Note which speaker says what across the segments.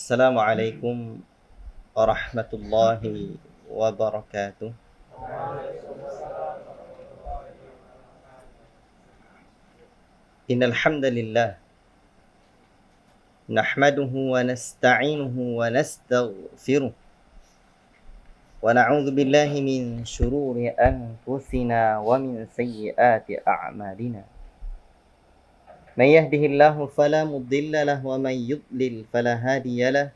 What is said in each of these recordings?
Speaker 1: Assalamualaikum warahmatullahi wabarakatuh. Innal hamdalillah nahmaduhu wa nasta'inuhu wa nastaghfiruh wa na'udzu billahi min shururi anfusina wa min sayyiati a'malina. Man yahdihillahu fala mudilla lahu wa man yudlil fala hadiya lahu.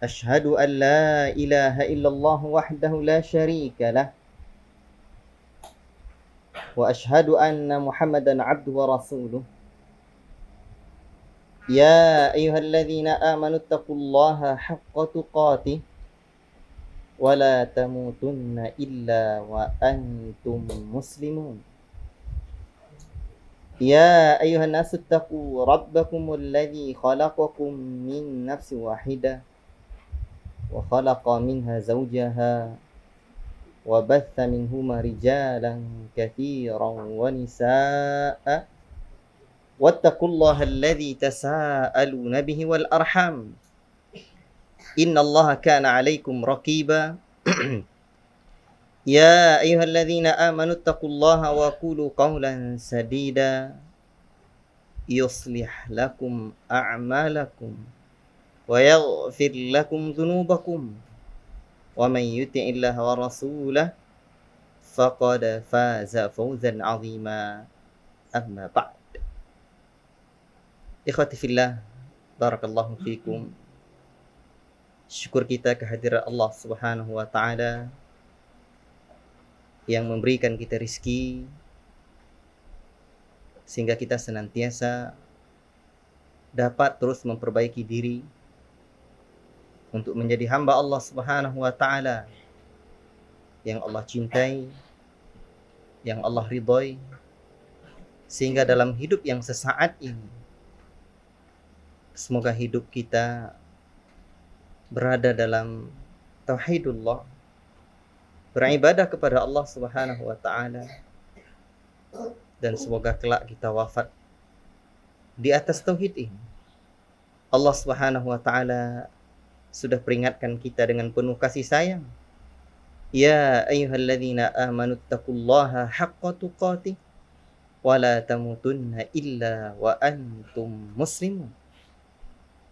Speaker 1: Ashhadu an la ilaha illallah wahdahu la syarika lah wa ashhadu anna Muhammadan abduhu wa rasuluh. Ya ayyuhalladzina amanu taqullaha haqqa tuqatih wa la tamutunna illa wa antum muslimun. Ya ayyuhan nasu taqu rabbakumul ladzi khalaqakum min nafsin wahidah wa khalaqa minha zawjaha wa batha minhuma rijalan katsiran wa nisaa'a wattaqullaha alladzi tasaaluna bihi wal arham innallaha kana 'alaikum raqiba. Ya ayyuhalladzina amanu taqullaha wa qulu qawlan sadida yuslih lakum a'malakum wa yaghfir lakum dhunubakum wa man yuti'illaha wa rasulahu faqad faza fawzan 'azima. Amma ba'd. Ikhwati fillah, barakallahu fikum. Syukur kita kehadiran Allah Subhanahu wa taala yang memberikan kita rizki sehingga kita senantiasa dapat terus memperbaiki diri untuk menjadi hamba Allah Subhanahu wa taala yang Allah cintai, yang Allah ridhoi, sehingga dalam hidup yang sesaat ini semoga hidup kita berada dalam tauhidullah, beribadah kepada Allah Subhanahu wa taala, dan semoga kelak kita wafat di atas tauhid ini. Allah Subhanahu wa taala sudah peringatkan kita dengan penuh kasih sayang. Ya ayyuhalladzina amanu taqullaha haqqa tuqatih wa la tamutunna illa wa antum muslimun.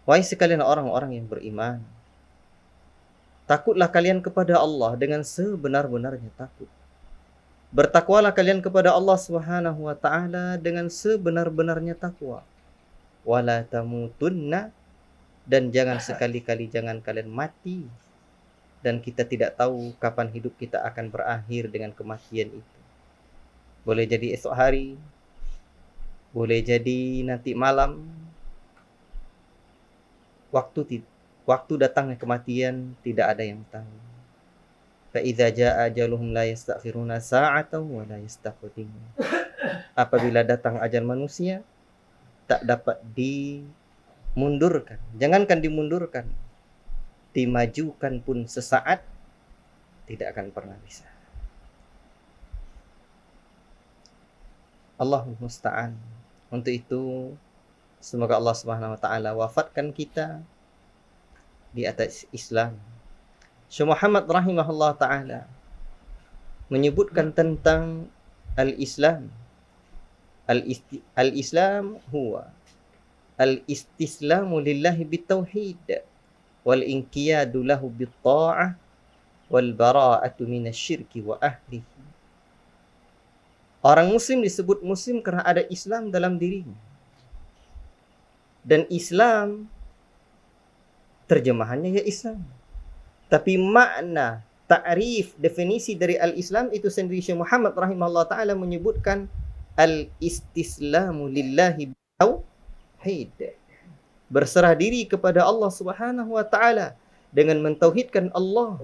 Speaker 1: Wahai sekalian orang-orang yang beriman, takutlah kalian kepada Allah dengan sebenar-benarnya takut. Bertakwalah kalian kepada Allah Subhanahu wa taala dengan sebenar-benarnya takwa. Wala tamutunna, dan jangan sekali-kali jangan kalian mati, dan kita tidak tahu kapan hidup kita akan berakhir dengan kematian itu. Boleh jadi esok hari, boleh jadi nanti malam. Waktu datangnya kematian tidak ada yang tahu. Fa idza jaa ajaluhum la yastakhiruna sa'atan wa la yastaqdimun. Apabila datang ajal manusia, tak dapat dimundurkan. Jangankan dimundurkan, dimajukan pun sesaat tidak akan pernah bisa. Allahul musta'an. Untuk itu semoga Allah Subhanahu wa taala wafatkan kita di atas Islam. Syekh Muhammad rahimahullah taala menyebutkan tentang al-Islam. Al-Islam huwa al-istislamu lillahi bitauhid wal inqiyadu lahu bitta'ah wal bara'atu minasyirki wa ahlihi. Orang muslim disebut muslim karena ada Islam dalam dirinya. Dan Islam terjemahannya ya Islam. Tapi makna, ta'rif, definisi dari al-Islam itu sendiri Syekh Muhammad rahimahullah ta'ala menyebutkan al-istislamu lillahi bitauhid. Berserah diri kepada Allah Subhanahu wa ta'ala dengan mentauhidkan Allah.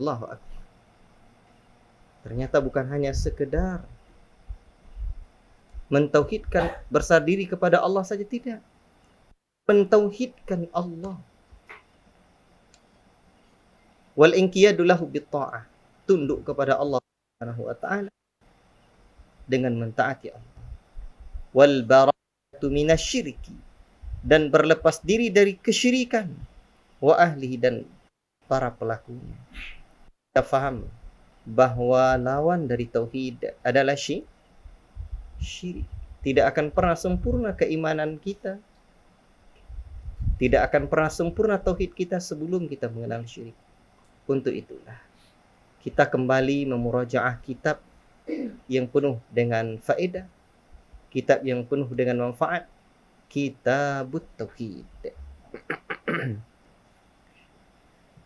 Speaker 1: Allahu Akbar. Ternyata bukan hanya sekedar mentauhidkan, berserah diri kepada Allah saja, tidak. Mentauhidkan Allah. Wal inqiyadu lahu bitta'ah, tunduk kepada Allah Subhanahu wa taala dengan mentaati Allah. Wal bara'atu minasyirki, dan berlepas diri dari kesyirikan wa ahlihi dan para pelakunya. Kita faham bahwa lawan dari tauhid adalah syirik. Tidak akan pernah sempurna keimanan kita, tidak akan pernah sempurna tauhid kita sebelum kita mengenal syirik. Untuk itulah kita kembali memurajaah kitab yang penuh dengan faedah, kitab yang penuh dengan manfaat, Kitabut Tauhid.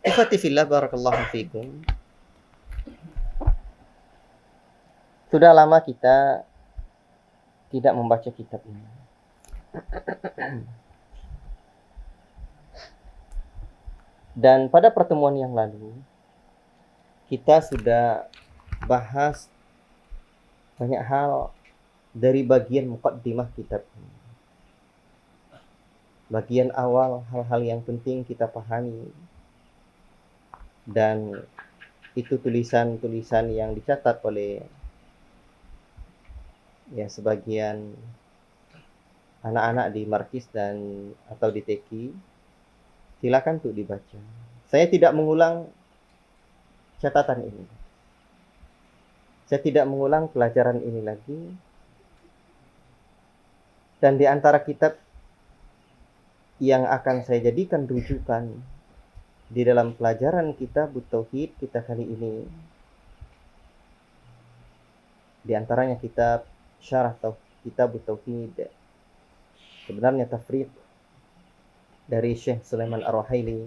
Speaker 1: Ikhwati fillah, barakallahu fikum. Sudah lama kita tidak membaca kitab ini. Dan pada pertemuan yang lalu kita sudah bahas banyak hal dari bagian muqaddimah kitab ini. Bagian awal, hal-hal yang penting kita pahami. Dan itu tulisan-tulisan yang dicatat oleh sebagian anak-anak di Markis dan atau di Teki. Silakan untuk dibaca. Saya tidak mengulang catatan ini. Saya tidak mengulang pelajaran ini lagi. Dan di antara kitab yang akan saya jadikan rujukan di dalam pelajaran Kitabut Tauhid kita kali ini, di antaranya kitab Syarah Kitabut Tauhid, sebenarnya tafriq dari Syekh Sulaiman Ar-Ruhaili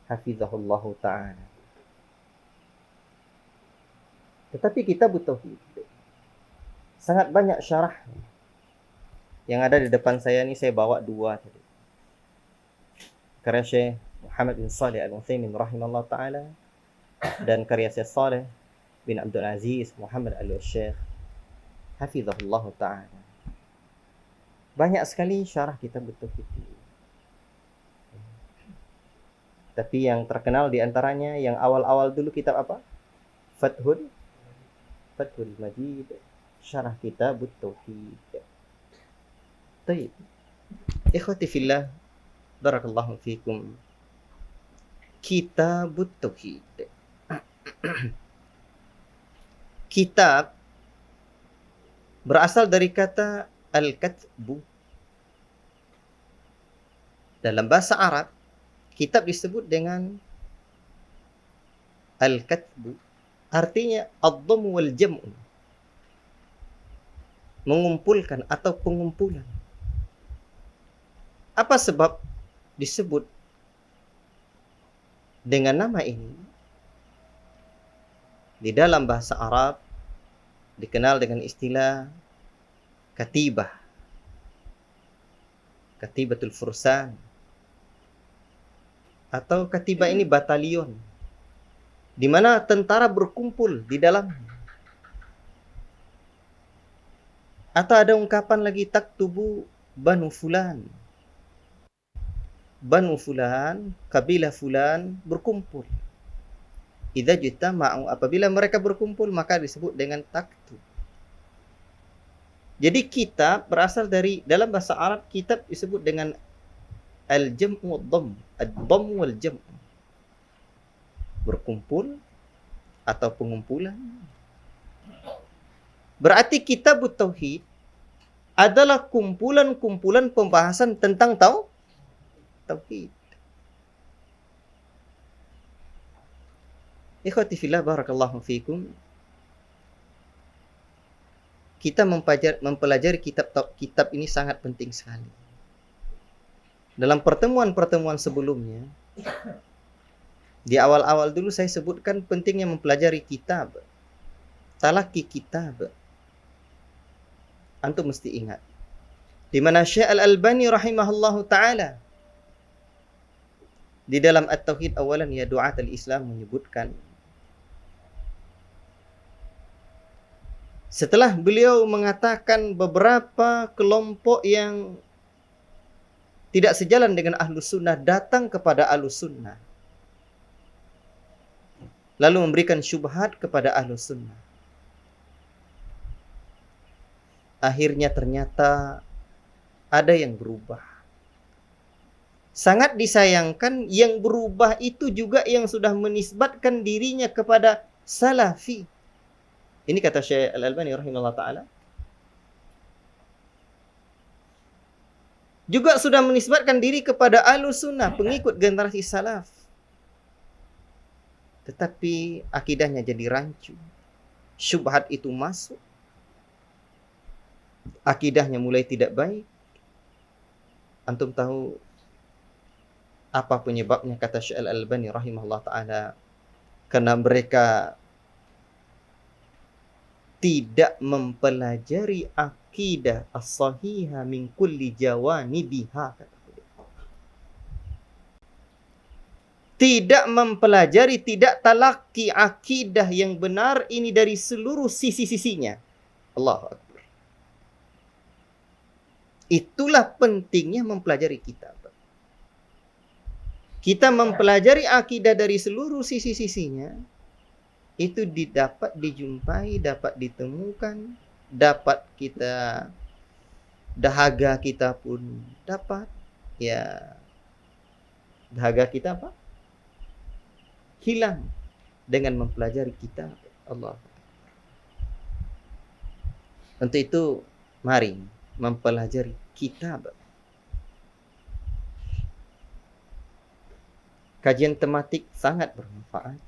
Speaker 1: hafizahullah ta'ala. Tetapi Kitabut Tauhid sangat banyak syarah. Yang ada di depan saya ini saya bawa 2 tadi. Karya Syekh Muhammad bin Shalih Al-Utsaimin rahimahullah ta'ala dan karya Syekh Shalih bin Abdul Aziz Muhammad Al-Syekh hafizahullah ta'ala. Banyak sekali syarah Kitabut Tauhid. Tapi yang terkenal di antaranya yang awal-awal dulu kitab apa? Fathul Majid, syarah Kitabut Tauhid. Baik. Ikhwati fillah, barakallahu fikum. Kitabut Tauhid. Kitab berasal dari kata al-katbu. Dalam bahasa Arab, kitab disebut dengan al-katbu. Artinya ad-dhamu wal jam'u. Mengumpulkan atau pengumpulan. Apa sebab disebut dengan nama ini? Di dalam bahasa Arab dikenal dengan istilah katibah. Katibatul Fursan. Atau katibah ini batalion, di mana tentara berkumpul di dalam. Atau ada ungkapan lagi taktubu Banu Fulan. Banu Fulan, kabilah Fulan berkumpul. Idza jitama'u, apabila mereka berkumpul maka disebut dengan taktub. Jadi kitab berasal dari, dalam bahasa Arab kitab disebut dengan al-jam'u wad-dhamm, ad-dhamm wal jam'. Berkumpul atau pengumpulan. Berarti Kitabut Tauhid adalah kumpulan-kumpulan pembahasan tentang tauhid. Ikhwati fillah, barakallahu fikum. Kita mempelajari kitab ini sangat penting sekali. Dalam pertemuan-pertemuan sebelumnya, di awal-awal dulu saya sebutkan pentingnya mempelajari kitab. Talaki kitab. Antum mesti ingat. Di mana Syekh Al-Albani rahimahullahu ta'ala di dalam At-Tauhid awalan ya du'at al-Islam menyebutkan, setelah beliau mengatakan beberapa kelompok yang tidak sejalan dengan Ahlus Sunnah datang kepada Ahlus Sunnah, lalu memberikan syubhat kepada Ahlus Sunnah. Akhirnya ternyata ada yang berubah. Sangat disayangkan yang berubah itu juga yang sudah menisbatkan dirinya kepada salafi. Ini kata Syekh Al-Albani rahimahullah ta'ala. Juga sudah menisbatkan diri kepada Ahlus Sunnah, pengikut generasi salaf. Tetapi akidahnya jadi rancu. Syubhat itu masuk. Akidahnya mulai tidak baik. Antum tahu apa penyebabnya, kata Syekh Al-Albani rahimahullah ta'ala? Karena mereka tidak mempelajari akidah as-sahihah min kulli jawanibiha. Tidak mempelajari, tidak talaki akidah yang benar ini dari seluruh sisi-sisinya. Allahu Akbar. Itulah pentingnya mempelajari kitab. Kita mempelajari akidah dari seluruh sisi-sisinya, itu dapat dijumpai, dapat ditemukan, dapat kita, dahaga kita pun dapat, ya, dahaga kita apa? Hilang dengan mempelajari kitab Allah. Untuk itu, mari mempelajari kitab. Kajian tematik sangat bermanfaat.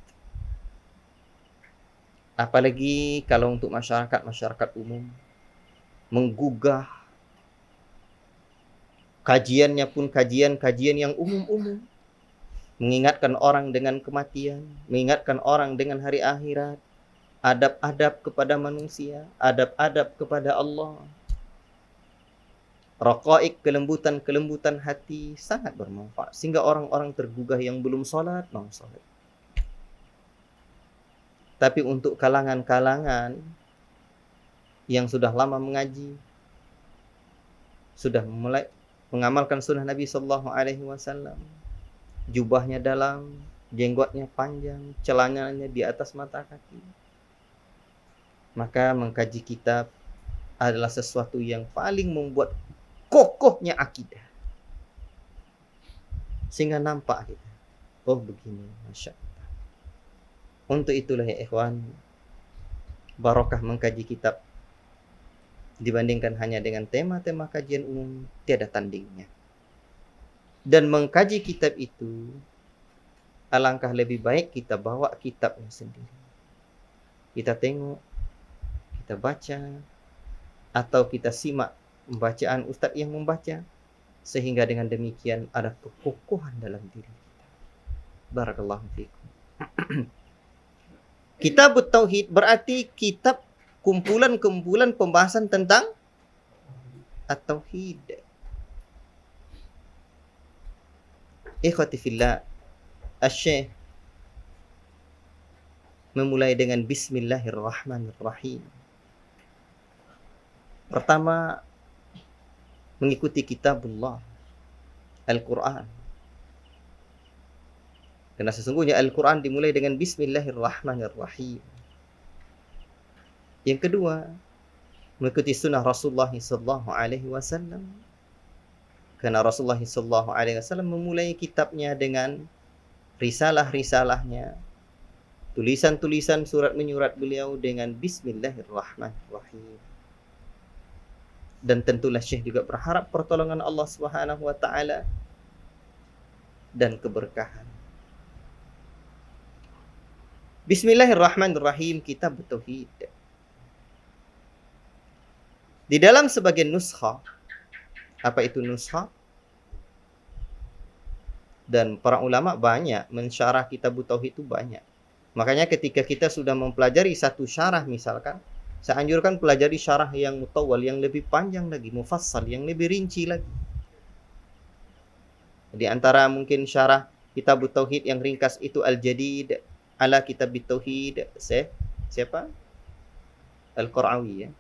Speaker 1: Apalagi kalau untuk masyarakat umum, menggugah. Kajiannya pun kajian yang umum-umum. Mengingatkan orang dengan kematian, mengingatkan orang dengan hari akhirat, adab-adab kepada manusia, adab-adab kepada Allah. Raqaik, kelembutan hati sangat bermanfaat. Sehingga orang-orang tergugah yang belum sholat, mau sholat. Tapi untuk kalangan-kalangan yang sudah lama mengaji, sudah mulai mengamalkan sunnah Nabi SAW, jubahnya dalam, jenggotnya panjang, celananya di atas mata kaki, maka mengkaji kitab adalah sesuatu yang paling membuat kokohnya akidah. Sehingga nampak kita, oh begini, Masya Allah. Untuk itulah ya ikhwan, barokah mengkaji kitab dibandingkan hanya dengan tema-tema kajian umum, tiada tandingnya. Dan mengkaji kitab itu, alangkah lebih baik kita bawa kitabnya sendiri. Kita tengok, kita baca, atau kita simak pembacaan ustadz yang membaca, sehingga dengan demikian ada kekokohan dalam diri kita. Barakallahu fikum. Kitab Tauhid berarti kitab kumpulan-kumpulan pembahasan tentang At-Tauhid. Ikhwati fillah, Asy-Syaikh memulai dengan Bismillahirrahmanirrahim. Pertama, mengikuti kitabullah, Al-Quran. Karena sesungguhnya Al-Quran dimulai dengan Bismillahirrahmanirrahim. Yang kedua, mengikuti sunnah Rasulullah SAW. Karena Rasulullah SAW memulai kitabnya dengan risalah-risalahnya, tulisan-tulisan surat menyurat beliau dengan Bismillahirrahmanirrahim. Dan tentulah Syekh juga berharap pertolongan Allah Subhanahu wa taala dan keberkahan. Bismillahirrahmanirrahim, kitab tauhid. Di dalam sebagian nuskha, apa itu nuskha? Dan para ulama banyak mensyarah kitab tauhid itu banyak. Makanya ketika kita sudah mempelajari satu syarah misalkan, saya anjurkan pelajari syarah yang mutawwal, yang lebih panjang lagi, mufassal, yang lebih rinci lagi. Di antara mungkin syarah kitab tauhid yang ringkas itu Al-Jadid ala kitab tauhid, siapa? Al-Qur'awi ya.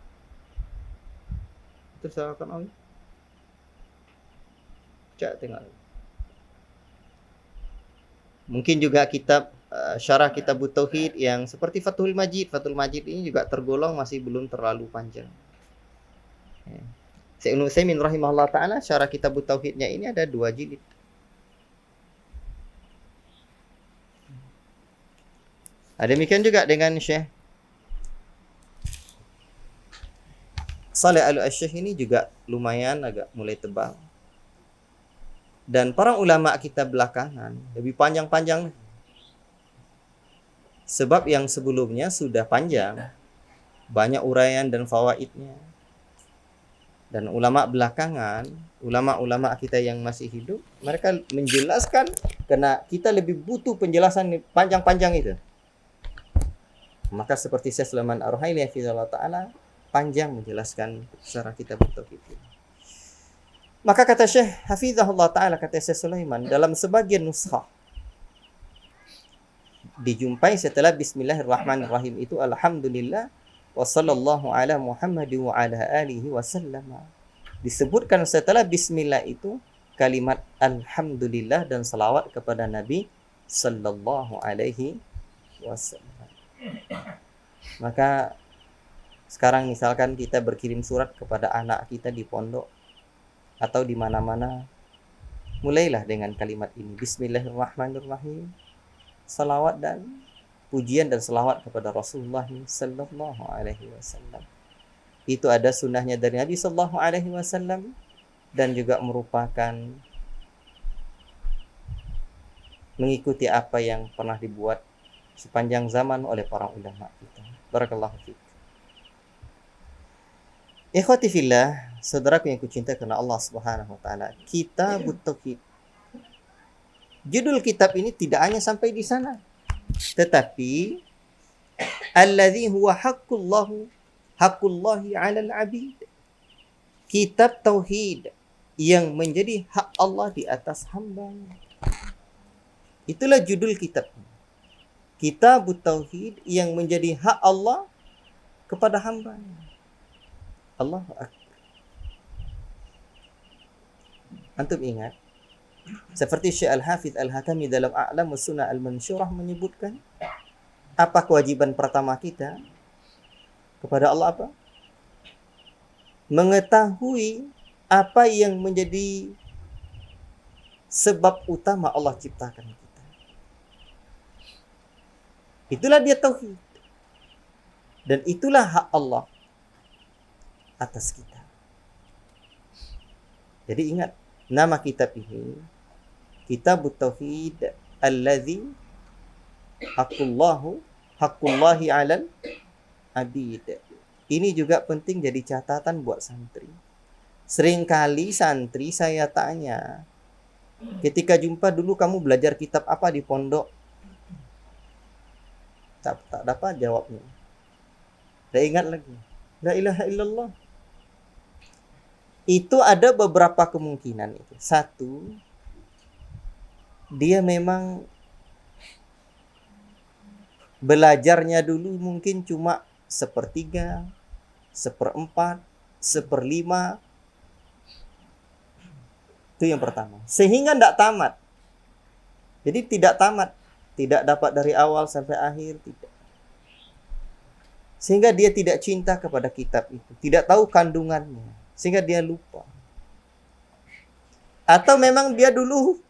Speaker 1: Itu syarah Qur'awi. Cak tengok. Mungkin juga kitab syarah kitab tauhid yang seperti Fathul Majid. Fathul Majid ini juga tergolong masih belum terlalu panjang. Syekh Ibnu Utsaimin rahimahullah taala syarah kitab tauhidnya ini ada 2 jilid. Demikian juga dengan Syekh Saleh Al-Syekh ini juga lumayan agak mulai tebal. Dan para ulama kita belakangan lebih panjang-panjang. Sebab yang sebelumnya sudah panjang, banyak uraian dan fawaidnya. Dan ulama belakangan, ulama-ulama kita yang masih hidup, mereka menjelaskan karena kita lebih butuh penjelasan panjang-panjang itu. Maka seperti Syekh Sulaiman Ar-Ruhaili hafizahullah taala panjang menjelaskan cara kita bertauhid. Maka kata Syekh hafizahullah taala, kata Syekh Sulaiman, dalam sebagian nuskah dijumpai setelah bismillahirrahmanirrahim itu alhamdulillah wa sallallahu ala Muhammad wa ala alihi wasallam. Disebutkan setelah bismillah itu kalimat alhamdulillah dan salawat kepada Nabi sallallahu alaihi wasallam. Maka sekarang misalkan kita berkirim surat kepada anak kita di pondok atau di mana-mana, mulailah dengan kalimat ini, bismillahirrahmanirrahim, salawat dan pujian dan salawat kepada Rasulullah sallallahu alaihi wasallam. Itu ada sunnahnya dari Nabi sallallahu alaihi wasallam dan juga merupakan mengikuti apa yang pernah dibuat sepanjang zaman oleh para ulama kita. Barakallahu fiik. Ikhwati fillah, saudaraku yang kucinta karena Allah Subhanahu wa taala, Kitabut Tauhid. Judul kitab ini tidak hanya sampai di sana, tetapi alladzi huwa haqqullahi 'alal 'abid. Kitab tauhid yang menjadi hak Allah di atas hamba. Itulah judul kitab. Kitabut Tauhid yang menjadi hak Allah kepada hamba. Allahu Akbar. Antum ingat seperti Syekh Al-Hafidz Al-Hakami dalam A'lam Sunnah Al-Mansyurah menyebutkan, apa kewajiban pertama kita kepada Allah apa? Mengetahui apa yang menjadi sebab utama Allah ciptakan kita. Itulah dia tauhid. Dan itulah hak Allah atas kita. Jadi ingat, nama kitab ini Kitabut Tauhid alladzi haqqullahi 'alal 'abid. Ini juga penting jadi catatan buat santri. Seringkali santri saya tanya, ketika jumpa dulu kamu belajar kitab apa di pondok? Tak dapat jawabnya. Dan ingat lagi, la ilaha illallah. Itu ada beberapa kemungkinan itu. Satu, dia memang belajarnya dulu mungkin cuma 1/3, 1/4, 1/5. Itu yang pertama. Sehingga tidak tamat. Jadi tidak tamat. Tidak dapat dari awal sampai akhir, tidak. Sehingga dia tidak cinta kepada kitab itu. Tidak tahu kandungannya. Sehingga dia lupa. Atau memang dia dulu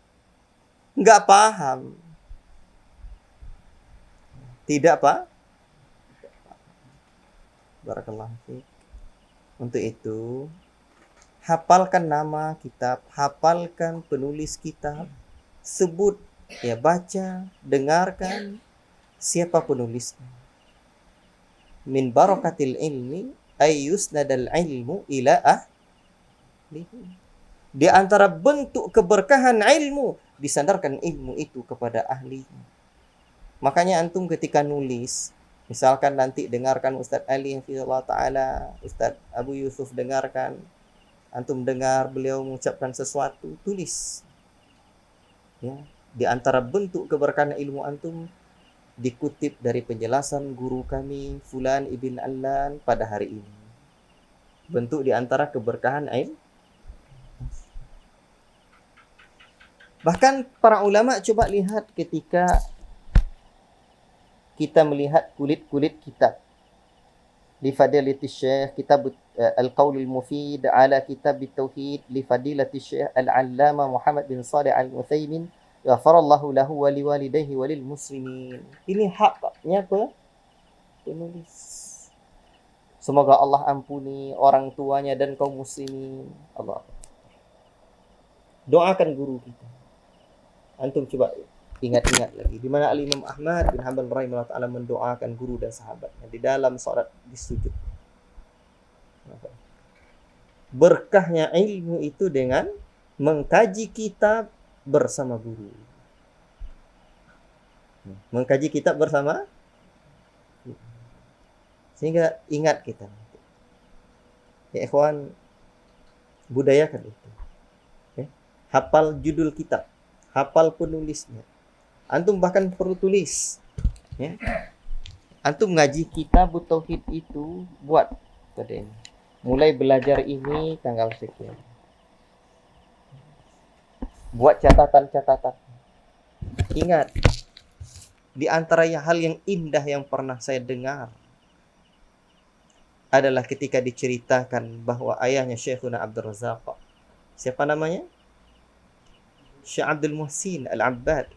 Speaker 1: nggak paham. Tidak apa? Barakallahu fiik. Untuk itu, hafalkan nama kitab, hafalkan penulis kitab, sebut, ya baca, dengarkan siapa penulisnya. Min barakatil ilmi ay yusnadal ilmu ila ahlihi. Di antara bentuk keberkahan ilmu, disandarkan ilmu itu kepada ahlinya. Makanya antum ketika nulis, misalkan nanti dengarkan Ustaz Ali hafizahullah taala, Ustaz Abu Yusuf dengarkan, antum dengar beliau mengucapkan sesuatu, tulis. Ya, di antara bentuk keberkahan ilmu antum dikutip dari penjelasan guru kami Fulan ibn Allan pada hari ini. Bentuk di antara keberkahan ilmu. Bahkan para ulama coba lihat ketika kita melihat kulit-kulit kitab. Li fadilati Syekh kitab Al-Qaulul Mufid ala kitab Tauhid li fadilati Syekh Al-Allama Muhammad bin Shalih Al-Utsaimin, ghafarallahu lahu wa liwalidayhi wa lil muslimin. Ini hak, Pak. niatnya penulis. Semoga Allah ampuni orang tuanya dan kaum muslimin. Allah. Doakan guru kita. Antum coba ingat-ingat lagi di mana Al-Imam Ahmad bin Hanbal rahimahullah taala mendoakan guru dan sahabatnya di dalam salat di sujud. Berkahnya ilmu itu dengan mengkaji kitab bersama guru. Mengkaji kitab bersama, sehingga ingat kita. Ya ikhwan, budayakan itu. Ya. Hafal judul kitab, hafal penulisnya. Antum bahkan perlu tulis. Ya. Antum ngaji kitab tauhid itu buat tadi. Mulai belajar ini tanggal sekian. Buat catatan-catatan. Ingat, di antara hal yang indah yang pernah saya dengar adalah ketika diceritakan bahwa ayahnya Syekhuna Abdul Razak. Siapa namanya? Syekh Abdul Muhsin Al-Abbad.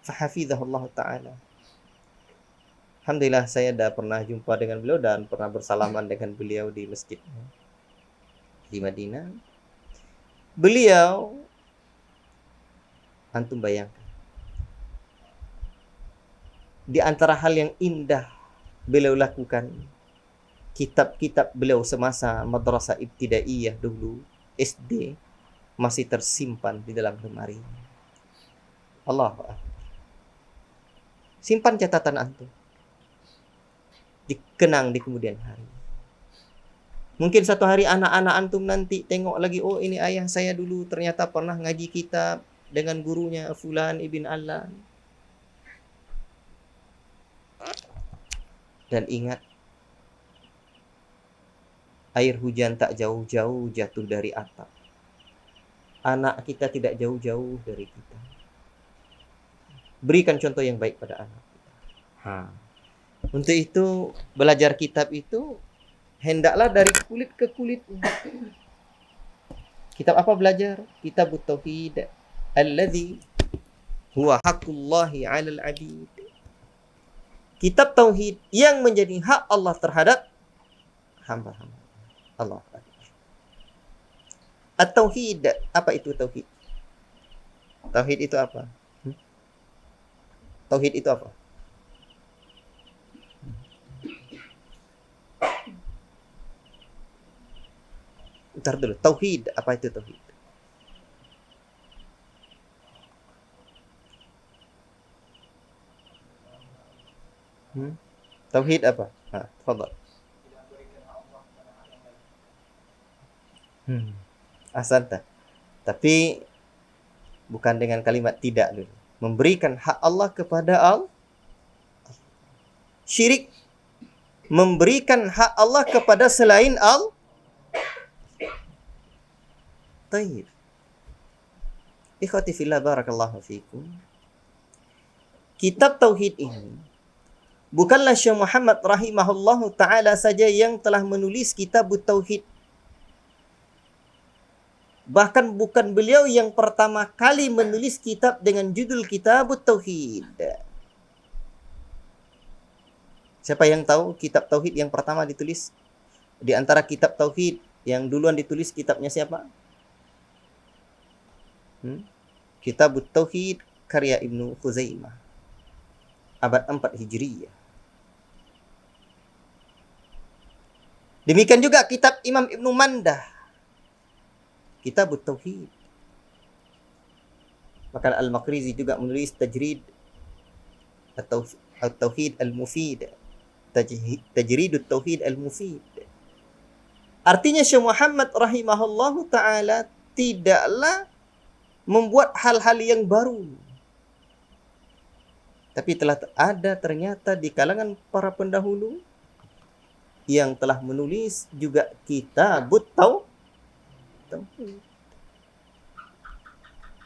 Speaker 1: Fahafizahullah ta'ala. Alhamdulillah saya dah pernah jumpa dengan beliau dan pernah bersalaman dengan beliau di masjid di Madinah. Beliau, antum bayangkan, di antara hal yang indah beliau lakukan, kitab-kitab beliau semasa madrasah ibtidaiyah dulu, SD, masih tersimpan di dalam lemari. Allah, simpan catatan antum, dikenang di kemudian hari. Mungkin satu hari anak-anak antum nanti tengok lagi, oh ini ayah saya dulu ternyata pernah ngaji kitab dengan gurunya Fulan ibn Allan. Dan ingat, air hujan tak jauh-jauh jatuh dari atap. Anak kita tidak jauh-jauh dari kita. Berikan contoh yang baik pada anak kita. Untuk itu, belajar kitab itu hendaklah dari kulit ke kulit. Kitab apa belajar? Kitab Tauhid alladzi huwa haqqullahi 'alal 'abid. Kitab tauhid yang menjadi hak Allah terhadap hamba-hamba. Allah. At-tauhid, apa itu tauhid? Tauhid itu apa? Tauhid itu apa? Bentar dulu, tauhid, apa itu tauhid? Tauhid apa? Tafadhal. Ahsanta. Tapi bukan dengan kalimat tidak dulu. Memberikan hak Allah kepada Allah. Syirik. Memberikan hak Allah kepada selain Allah. Taib. Ikhwati fillah barakallahu fikum. Kitab tauhid ini bukanlah Syekh Muhammad rahimahullahu ta'ala saja yang telah menulis kitab tauhid. Bahkan bukan beliau yang pertama kali menulis kitab dengan judul kitab tauhid. Siapa yang tahu kitab tauhid yang pertama ditulis? Di antara kitab tauhid yang duluan ditulis kitabnya siapa? Kitab Tauhid karya Ibnu Khuzaimah. Abad 4 Hijriyah. Demikian juga kitab Imam Ibnu Mandah. Kitab Tauhid. Maka Al-Maqrizi juga menulis Tajrid At-Tauhid Al-Mufid. Tajrid At-Tauhid Al-Mufid. Artinya Syekh Muhammad rahimahullahu ta'ala tidaklah membuat hal-hal yang baru. Tapi telah ada ternyata di kalangan para pendahulu yang telah menulis juga kitab tauhid.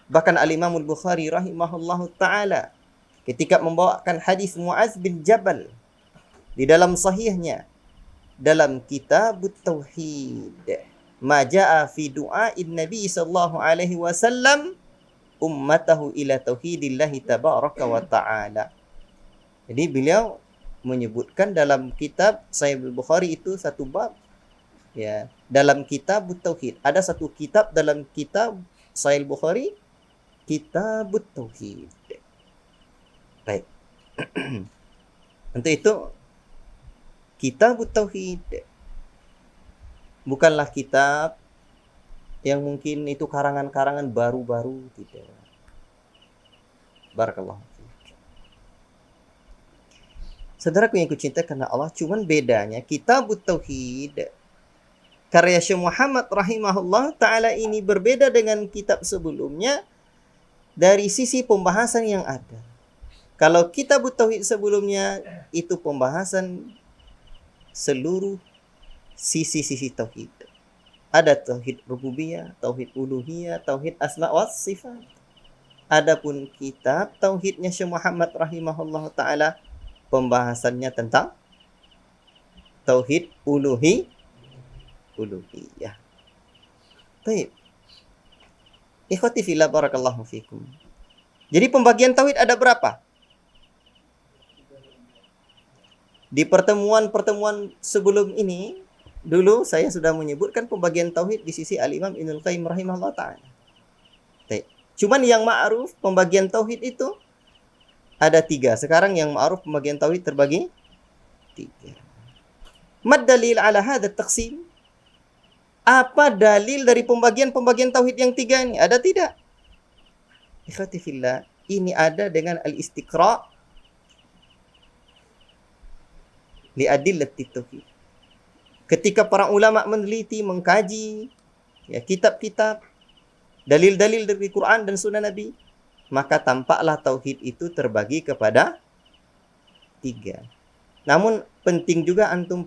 Speaker 1: Bahkan Al-Imam Al-Bukhari rahimahullahu ta'ala ketika membawakan hadis Muaz bin Jabal di dalam sahihnya dalam kitab tauhid, ma jaa fi du'ain Nabi sallallahu alaihi wasallam ummatahu ila tauhidillahi tabaraka wa ta'ala. Jadi beliau menyebutkan dalam kitab Sahih Bukhari itu satu bab, ya, dalam kitab tauhid. Ada satu kitab dalam kitab Sahih Bukhari, kitab tauhid. Baik. Untuk itu kitab tauhid bukanlah kitab yang mungkin itu karangan-karangan baru-baru, tidak. Barakallahu. Saudaraku yang kucinta karena Allah, cuman bedanya kitab tauhid karya Syekh Muhammad rahimahullah taala ini berbeda dengan kitab sebelumnya dari sisi pembahasan yang ada. Kalau kitab tauhid sebelumnya itu pembahasan seluruh sisi-sisi tauhid. Ada tauhid rububiyah, tauhid uluhiyah, tauhid asma wa sifat. Adapun kitab tauhidnya Syekh Muhammad rahimahullah taala pembahasannya tentang tauhid uluhiyah. Baik. Ikhwati fillah barakallahu fikum. Jadi pembagian tauhid ada berapa? Di pertemuan-pertemuan sebelum ini, dulu saya sudah menyebutkan pembagian tauhid di sisi Al-Imam Ibnul Qayyim rahimahullah ta'ala. Cuman yang ma'ruf pembagian tauhid itu ada 3. Sekarang yang ma'ruf pembagian tauhid terbagi 3. Mad dalil ala hadha taqsim? Apa dalil dari pembagian tauhid yang 3 ini? Ada tidak? Ikhwati fillah, ini ada dengan al-istiqra' li adillati tauhid. Ketika para ulama meneliti, mengkaji ya kitab-kitab, dalil-dalil dari Quran dan Sunnah Nabi, maka tampaklah tauhid itu terbagi kepada 3. Namun penting juga antum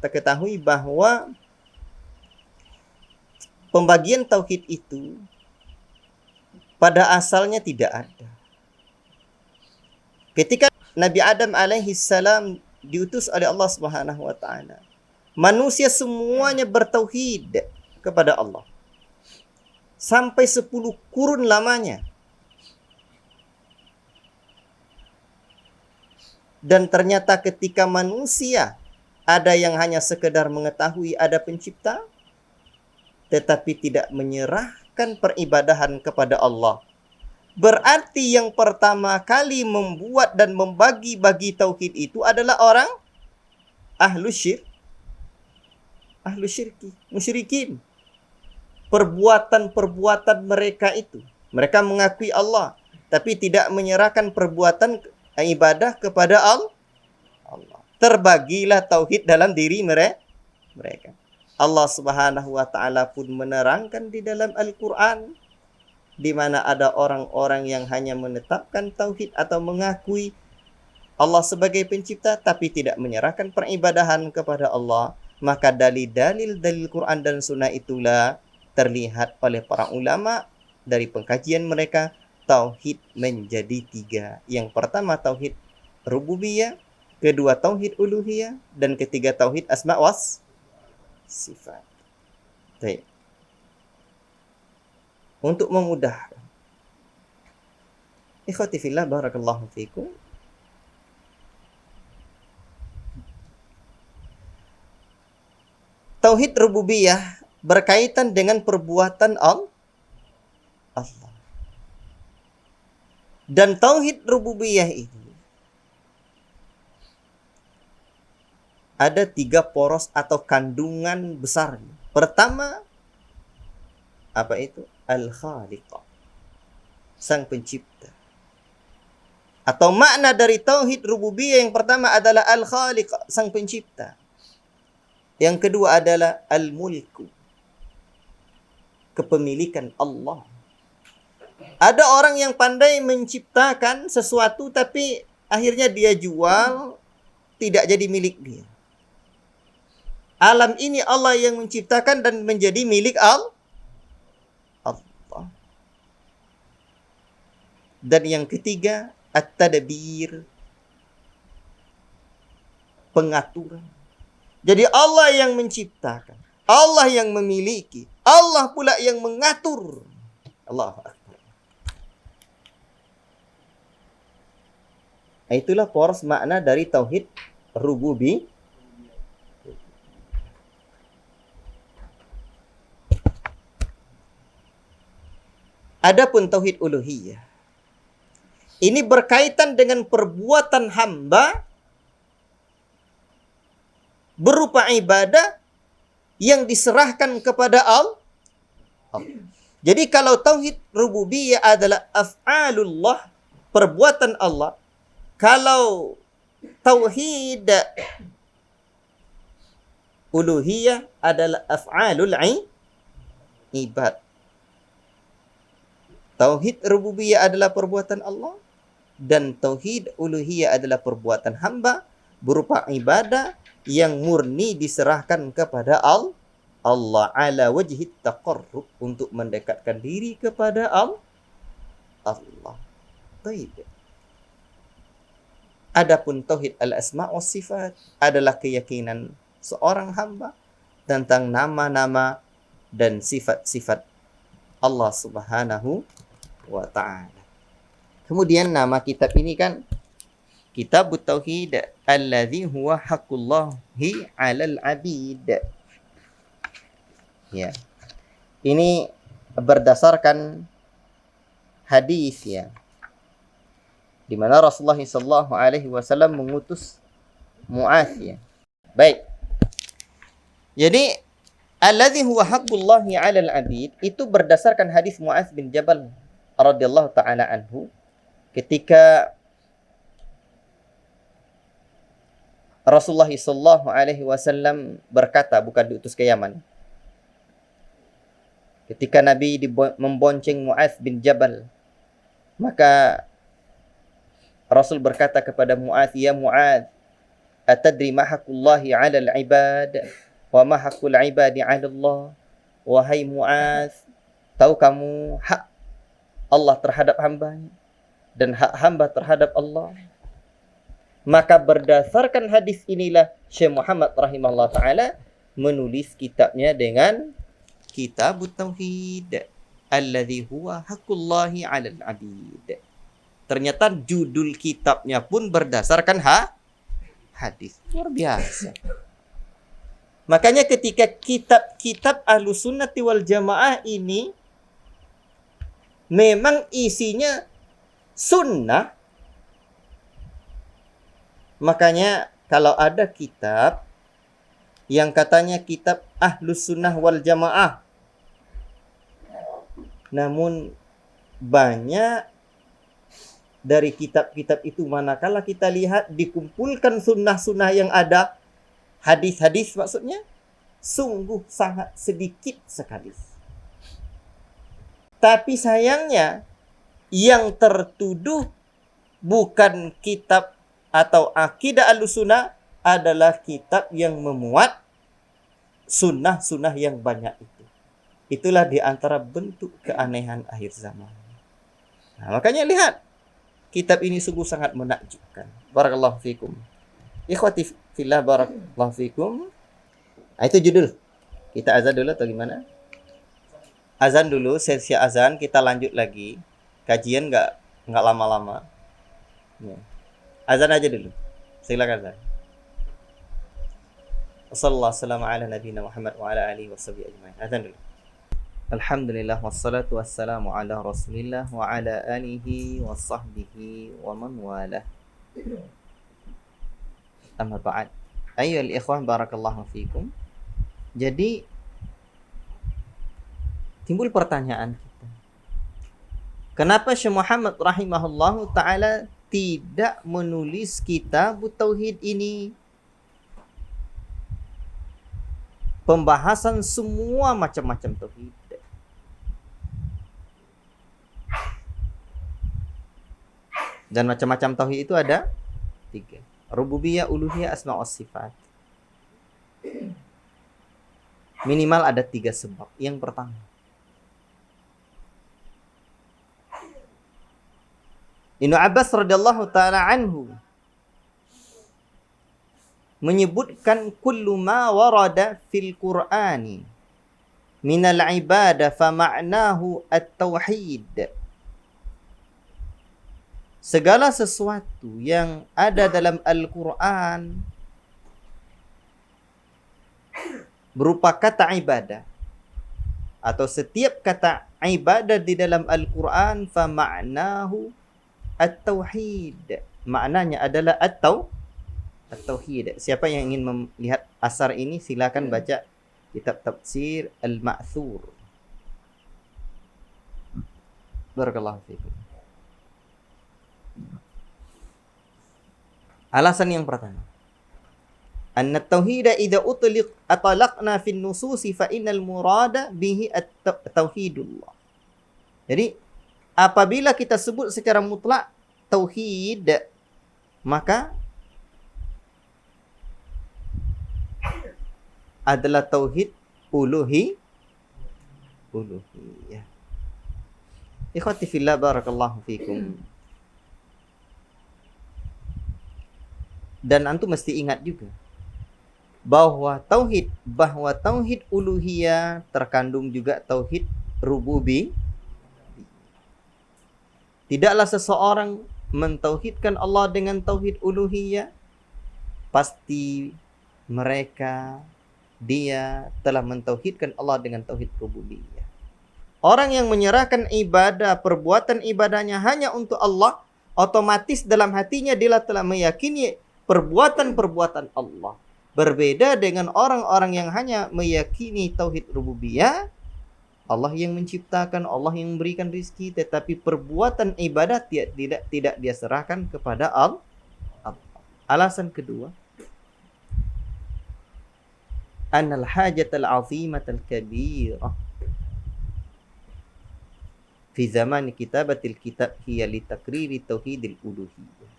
Speaker 1: ketahui bahwa pembagian tauhid itu pada asalnya tidak ada. Ketika Nabi Adam alaihi salam diutus oleh Allah Subhanahu wa taala, manusia semuanya bertauhid kepada Allah. Sampai 10 kurun lamanya. Dan ternyata ketika manusia ada yang hanya sekedar mengetahui ada pencipta, tetapi tidak menyerahkan peribadahan kepada Allah. Berarti yang pertama kali membuat dan membagi-bagi tauhid itu adalah orang ahlu syirki, musyrikin. Perbuatan-perbuatan mereka itu, mereka mengakui Allah, tapi tidak menyerahkan perbuatan ibadah kepada Allah. Terbagilah tauhid dalam diri mereka. Allah Subhanahu wa taala pun menerangkan di dalam Al-Qur'an, di mana ada orang-orang yang hanya menetapkan tauhid atau mengakui Allah sebagai pencipta tapi tidak menyerahkan peribadahan kepada Allah. Maka dalil-dalil Quran dan Sunnah itulah terlihat oleh para ulama dari pengkajian mereka, tauhid menjadi 3. Yang pertama tauhid rububiyah, kedua tauhid uluhiyah, dan ketiga tauhid asma was sifat. Baik. Untuk memudahkan, ikhwati fillah barakallahu fikum, tauhid rububiyah berkaitan dengan perbuatan Allah. Dan tauhid rububiyah ini ada 3 poros atau kandungan besar. Pertama, apa itu? Al-Khaliq, sang pencipta. Atau makna dari tauhid rububiyah yang pertama adalah Al-Khaliq, sang pencipta. Yang kedua adalah Al-Mulku, kepemilikan Allah. Ada orang yang pandai menciptakan sesuatu tapi akhirnya dia jual, tidak jadi milik dia. Alam ini Allah yang menciptakan dan menjadi milik Allah. Dan yang ketiga, at-tadbir, pengaturan. Jadi Allah yang menciptakan, Allah yang memiliki, Allah pula yang mengatur. Allahu Akbar. Itulah poros makna dari tauhid rububi. Adapun tauhid uluhiyah, ini berkaitan dengan perbuatan hamba berupa ibadah yang diserahkan kepada Allah. Jadi kalau tauhid rububiyah adalah af'alullah, perbuatan Allah. Kalau tauhid uluhiyah adalah af'alul ibad. Tauhid rububiyah adalah perbuatan Allah dan tauhid uluhiyah adalah perbuatan hamba berupa ibadah yang murni diserahkan kepada Allah ala wajhi taqarrub, untuk mendekatkan diri kepada Allah. Baik. Adapun tauhid al-asma wa sifat adalah keyakinan seorang hamba tentang nama-nama dan sifat-sifat Allah Subhanahu wa ta'ala. Kemudian nama kitab ini kan Kitab Tauhid alladzi huwa haqqullahi 'alal 'abid. Ya. Ini berdasarkan hadis ya, di mana Rasulullah sallallahu alaihi wasallam mengutus Mu'adz ya. Baik. Jadi alladzi huwa haqqullahi 'alal 'abid itu berdasarkan hadis Mu'adz bin Jabal radhiyallahu taala anhu, ketika Rasulullah sallallahu alaihi wasallam berkata, bukan diutus ke Yaman. Ketika Nabi membonceng Mu'adz bin Jabal, maka Rasul berkata kepada Mu'adz, "Ya Mu'adz, atadri ma haqqullahi 'alal 'ibad wa ma haqqul 'ibadi 'ala Allah?" Wahai Mu'adz, tahu kamu hak Allah terhadap hambanya dan hak hamba terhadap Allah? Maka berdasarkan hadis inilah Syekh Muhammad rahimahullah ta'ala menulis kitabnya dengan Kitab Tauhid alladzi huwa haqqullahi 'alal 'abid. Ternyata judul kitabnya pun berdasarkan hadis. Luar biasa. Makanya ketika kitab-kitab Ahlussunnah wal Jamaah ini memang isinya sunnah, makanya kalau ada kitab yang katanya kitab Ahlus Sunnah wal Jamaah, namun banyak dari kitab-kitab itu manakala kita lihat dikumpulkan sunnah-sunnah yang ada, hadis-hadis maksudnya, sungguh sangat sedikit sekali. Tapi sayangnya yang tertuduh bukan kitab atau akidah Ahlussunnah, adalah kitab yang memuat sunnah-sunnah yang banyak itu. Itulah di antara bentuk keanehan akhir zaman. Nah, makanya lihat, kitab ini sungguh sangat menakjubkan. Barakallahu fikum. Ikhwati fillah, barakallahu fikum. Nah, itu judul. Kita azan dulu atau gimana? Azan dulu, sesi azan, kita lanjut lagi. Kajian nggak lama-lama. Ya. Azan aja dulu. Silakan azan. Wassalamualaikum ala nabiyina Muhammad wa ala alihi washabihi ajmain. Azan dulu. Alhamdulillah wassalatu wassalamu ala Rasulillah wa ala alihi washabbihi wa man walah. Amma ba'd. Ayyuhal ikhwan, barakallahu fikum. Jadi timbul pertanyaan kita, kenapa Syekh Muhammad rahimahullahu ta'ala tidak menulis kitab Tauhid ini? Pembahasan semua macam-macam Tauhid. Dan macam-macam Tauhid itu ada 3. Rububiyah, uluhiyah, asma wa sifat. Minimal ada 3 sebab. Yang pertama, Ibnu Abbas radhiyallahu ta'ala anhu menyebutkan kullu ma warada fil Qur'ani minal ibadah fa ma'nahu at-tauhid. segala sesuatu yang ada dalam Al-Quran berupa kata ibadah, atau setiap kata ibadah di dalam Al-Quran, fa ma'nahu at-tauhid, maknanya adalah at-tauhid. Siapa yang ingin melihat asar ini, silakan baca kitab tafsir Al-Ma'thur. Barakallahu fikum. Alasan yang pertama, anna tauhida idza atlaqna fi nususi fa innal murada bihi at-tauhidullah. Jadi apabila kita sebut secara mutlak tauhid, maka adalah tauhid uluhiyah. Ikhwati fillah, barakallahu fikum. Dan antum mesti ingat juga bahwa tauhid uluhiyah terkandung juga tauhid rububiyah. Tidaklah seseorang mentauhidkan Allah dengan tauhid uluhiyah, pasti dia telah mentauhidkan Allah dengan tauhid rububiyah. Orang yang menyerahkan ibadah, perbuatan ibadahnya hanya untuk Allah, otomatis dalam hatinya dia telah meyakini perbuatan-perbuatan Allah. Berbeda dengan orang-orang yang hanya meyakini tauhid rububiyah, Allah yang menciptakan, Allah yang memberikan rizki, tetapi perbuatan ibadah tidak dia serahkan kepada Allah. Alasan kedua, annal hajatal azimatal kabirah fi zaman kitabatil kitab hiya li takriri tauhidil uluhiyah.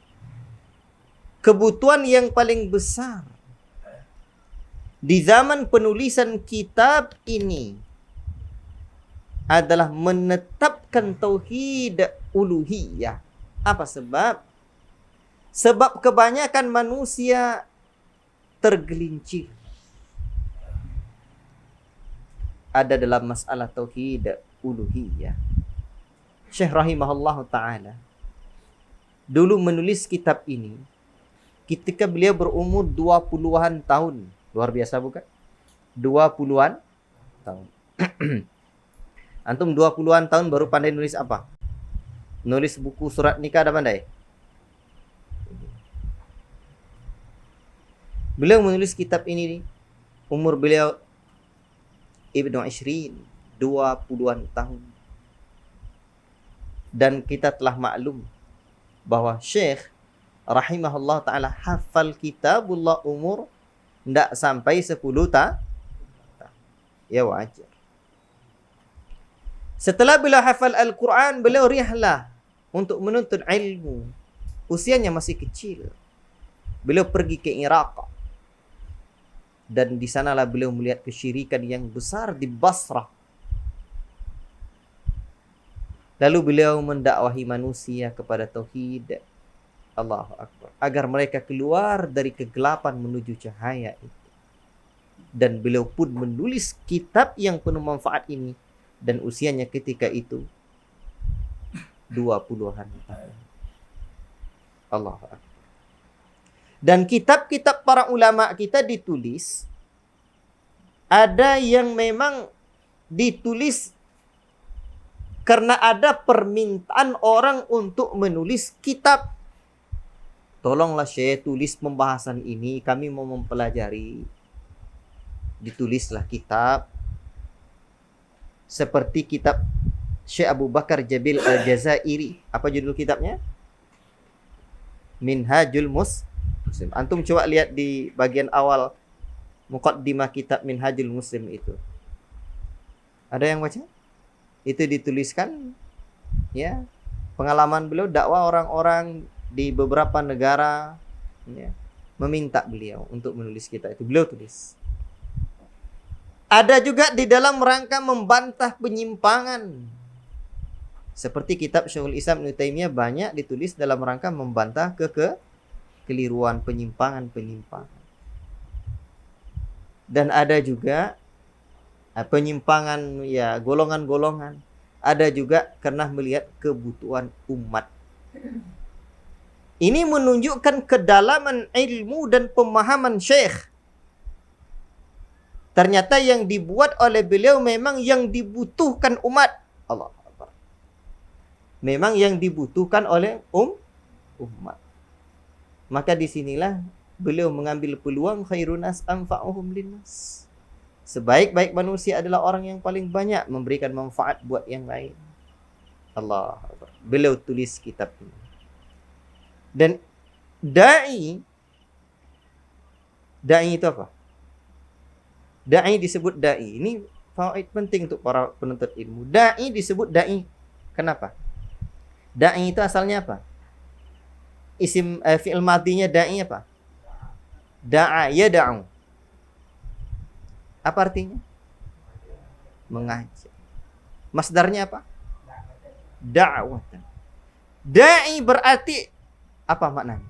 Speaker 1: Kebutuhan yang paling besar di zaman penulisan kitab ini adalah menetapkan tauhid uluhiyah. Apa sebab? Sebab kebanyakan manusia tergelincir ada dalam masalah tauhid uluhiyah. Syekh rahimahullah ta'ala dulu menulis kitab ini ketika beliau berumur 20-an tahun. Luar biasa bukan? 20-an tahun. Antum 20-an tahun baru pandai nulis apa? Nulis buku surat nikah ada pandai? Beliau menulis kitab ini umur beliau Ibnu Ishrin, 20-an tahun. Dan kita telah maklum bahwa Syekh rahimahullah ta'ala hafal kitabullah umur tidak sampai 10 tahun. Ya wajar. Setelah beliau hafal Al-Quran, beliau rihlah untuk menuntut ilmu. Usianya masih kecil. Beliau pergi ke Iraq. Dan di sanalah beliau melihat kesyirikan yang besar di Basrah. Lalu beliau mendakwahi manusia kepada tauhid. Allahu Akbar. Agar mereka keluar dari kegelapan menuju cahaya itu. Dan beliau pun menulis kitab yang penuh manfaat ini. Dan usianya ketika itu 20-an tahun. Allahu Akbar. Dan kitab-kitab para ulama kita ditulis, ada yang memang ditulis karena ada permintaan orang untuk menulis kitab. Tolonglah Syekh tulis pembahasan ini, kami mau mempelajari. Ditulislah kitab. Seperti kitab Syekh Abu Bakar Jabil Al-Jazairi. Apa judul kitabnya? Minhajul Muslim. Antum coba lihat di bagian awal muqaddimah kitab Minhajul Muslim itu. Ada yang baca? Itu dituliskan ya, pengalaman beliau dakwah orang-orang di beberapa negara ya, meminta beliau untuk menulis kitab itu. Beliau tulis. Ada juga di dalam rangka membantah penyimpangan. Seperti kitab Syekhul Islam Ibnu Taimiyah banyak ditulis dalam rangka membantah kekeliruan, penyimpangan. Dan ada juga penyimpangan ya golongan-golongan. Ada juga karena melihat kebutuhan umat. Ini menunjukkan kedalaman ilmu dan pemahaman syekh. Ternyata yang dibuat oleh beliau memang yang dibutuhkan umat. Allah Akbar. Memang yang dibutuhkan oleh umat. Maka disinilah beliau mengambil peluang khairun nas anfa'uhum linnas. Sebaik-baik manusia adalah orang yang paling banyak memberikan manfaat buat yang lain. Allah Akbar. Beliau tulis kitab ini. Dan da'i itu apa? Da'i disebut da'i. Ini fawaid penting untuk para penuntut ilmu. Da'i disebut da'i. Kenapa? Da'i itu asalnya apa? Isim fi'il madinya da'i apa? Da'a yada'u. Apa artinya? Mengajak. Masdarnya apa? Da'watan. Da'i berarti apa maknanya?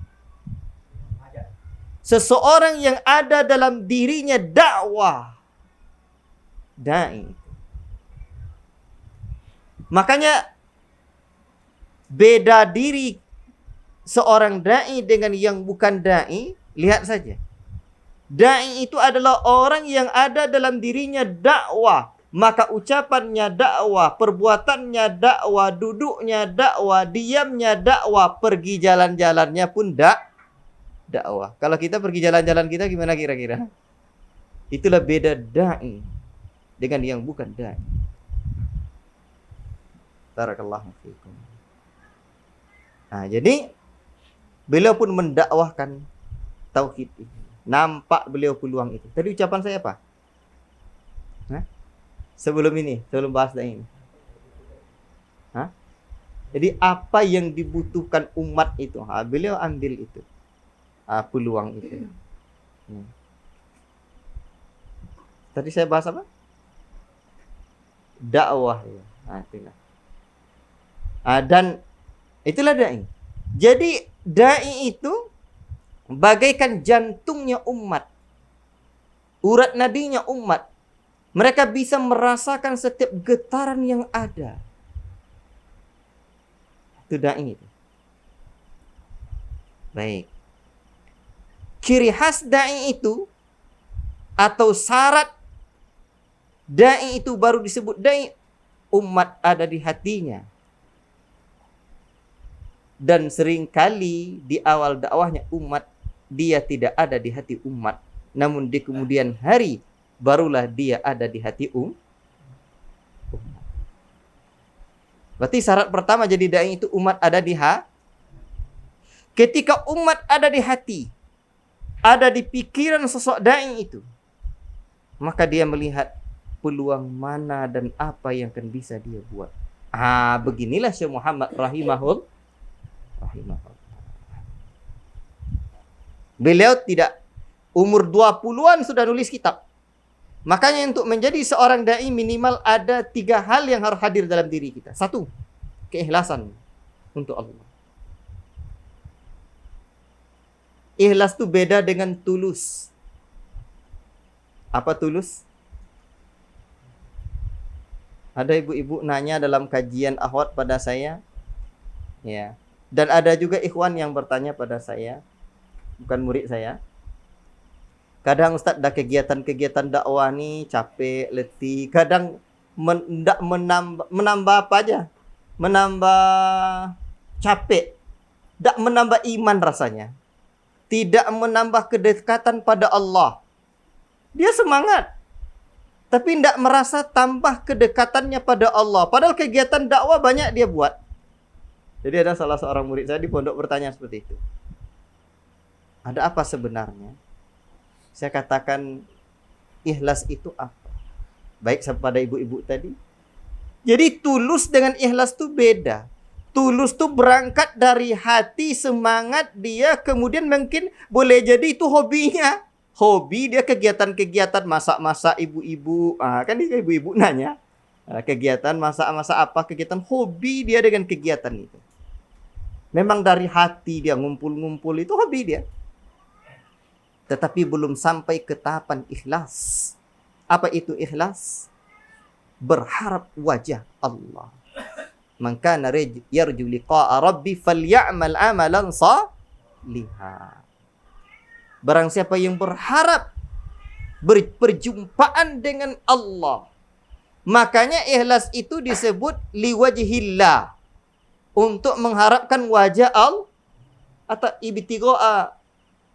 Speaker 1: Seseorang yang ada dalam dirinya dakwah. Da'i. Makanya beda diri seorang da'i dengan yang bukan da'i. Lihat saja. Da'i itu adalah orang yang ada dalam dirinya dakwah. Maka ucapannya dakwah, perbuatannya dakwah, duduknya dakwah, diamnya dakwah, pergi jalan-jalannya pun dakwah. Kalau kita pergi jalan-jalan kita gimana kira-kira? Itulah beda da'i dengan yang bukan da'i. Barakallahu fiikum. Nah, jadi beliau pun mendakwahkan tauhid ini. Nampak beliau peluang itu. Tadi ucapan saya apa? Hah? Sebelum bahas ini. Hah? Jadi apa yang dibutuhkan umat itu, beliau ambil itu. Peluang itu. Tadi saya bahas apa? Dakwah. Itulah. Dan itulah da'i. Jadi da'i itu bagaikan jantungnya umat. Urat nadinya umat. Mereka bisa merasakan setiap getaran yang ada. Itu da'i itu. Baik. Ciri khas da'i itu atau syarat da'i itu baru disebut da'i, umat ada di hatinya. Dan seringkali di awal dakwahnya umat, dia tidak ada di hati umat. Namun di kemudian hari barulah dia ada di hati umat. Berarti syarat pertama jadi da'i itu umat ada di hati. Ketika umat ada di hati, ada di pikiran sosok da'i itu, maka dia melihat peluang mana dan apa yang akan bisa dia buat. Beginilah Syekh Muhammad rahimahullah. Beliau tidak umur 20-an sudah nulis kitab. Makanya untuk menjadi seorang da'i minimal ada 3 hal yang harus hadir dalam diri kita. 1, keikhlasan untuk Allah. Ikhlas itu beda dengan tulus. Apa tulus? Ada ibu-ibu nanya dalam kajian akhwat pada saya. Ya. Dan ada juga ikhwan yang bertanya pada saya. Bukan murid saya. Kadang Ustaz ada kegiatan-kegiatan dakwah nih capek, letih. Kadang menambah apa aja? Menambah capek. Tak menambah iman rasanya. Tidak menambah kedekatan pada Allah. Dia semangat. Tapi tidak merasa tambah kedekatannya pada Allah. Padahal kegiatan dakwah banyak dia buat. Jadi ada salah seorang murid saya di pondok bertanya seperti itu. Ada apa sebenarnya? Saya katakan, ikhlas itu apa? Baik kepada ibu-ibu tadi. Jadi tulus dengan ikhlas itu beda. Tulus itu berangkat dari hati, semangat dia. Kemudian mungkin boleh jadi itu hobinya. Hobi dia kegiatan-kegiatan masak-masak ibu-ibu. Kan ibu-ibu nanya. Kegiatan masak-masak apa? Kegiatan hobi dia dengan kegiatan itu. Memang dari hati dia ngumpul-ngumpul itu hobi dia. Tetapi belum sampai ke tahapan ikhlas. Apa itu ikhlas? Berharap wajah Allah. Man kana yarju liqa'a rabbi falyamal amalan lihat. Barang siapa yang berharap berperjumpaan dengan Allah, makanya ikhlas itu disebut liwajhillah, untuk mengharapkan wajah Allah atau ibtigha'a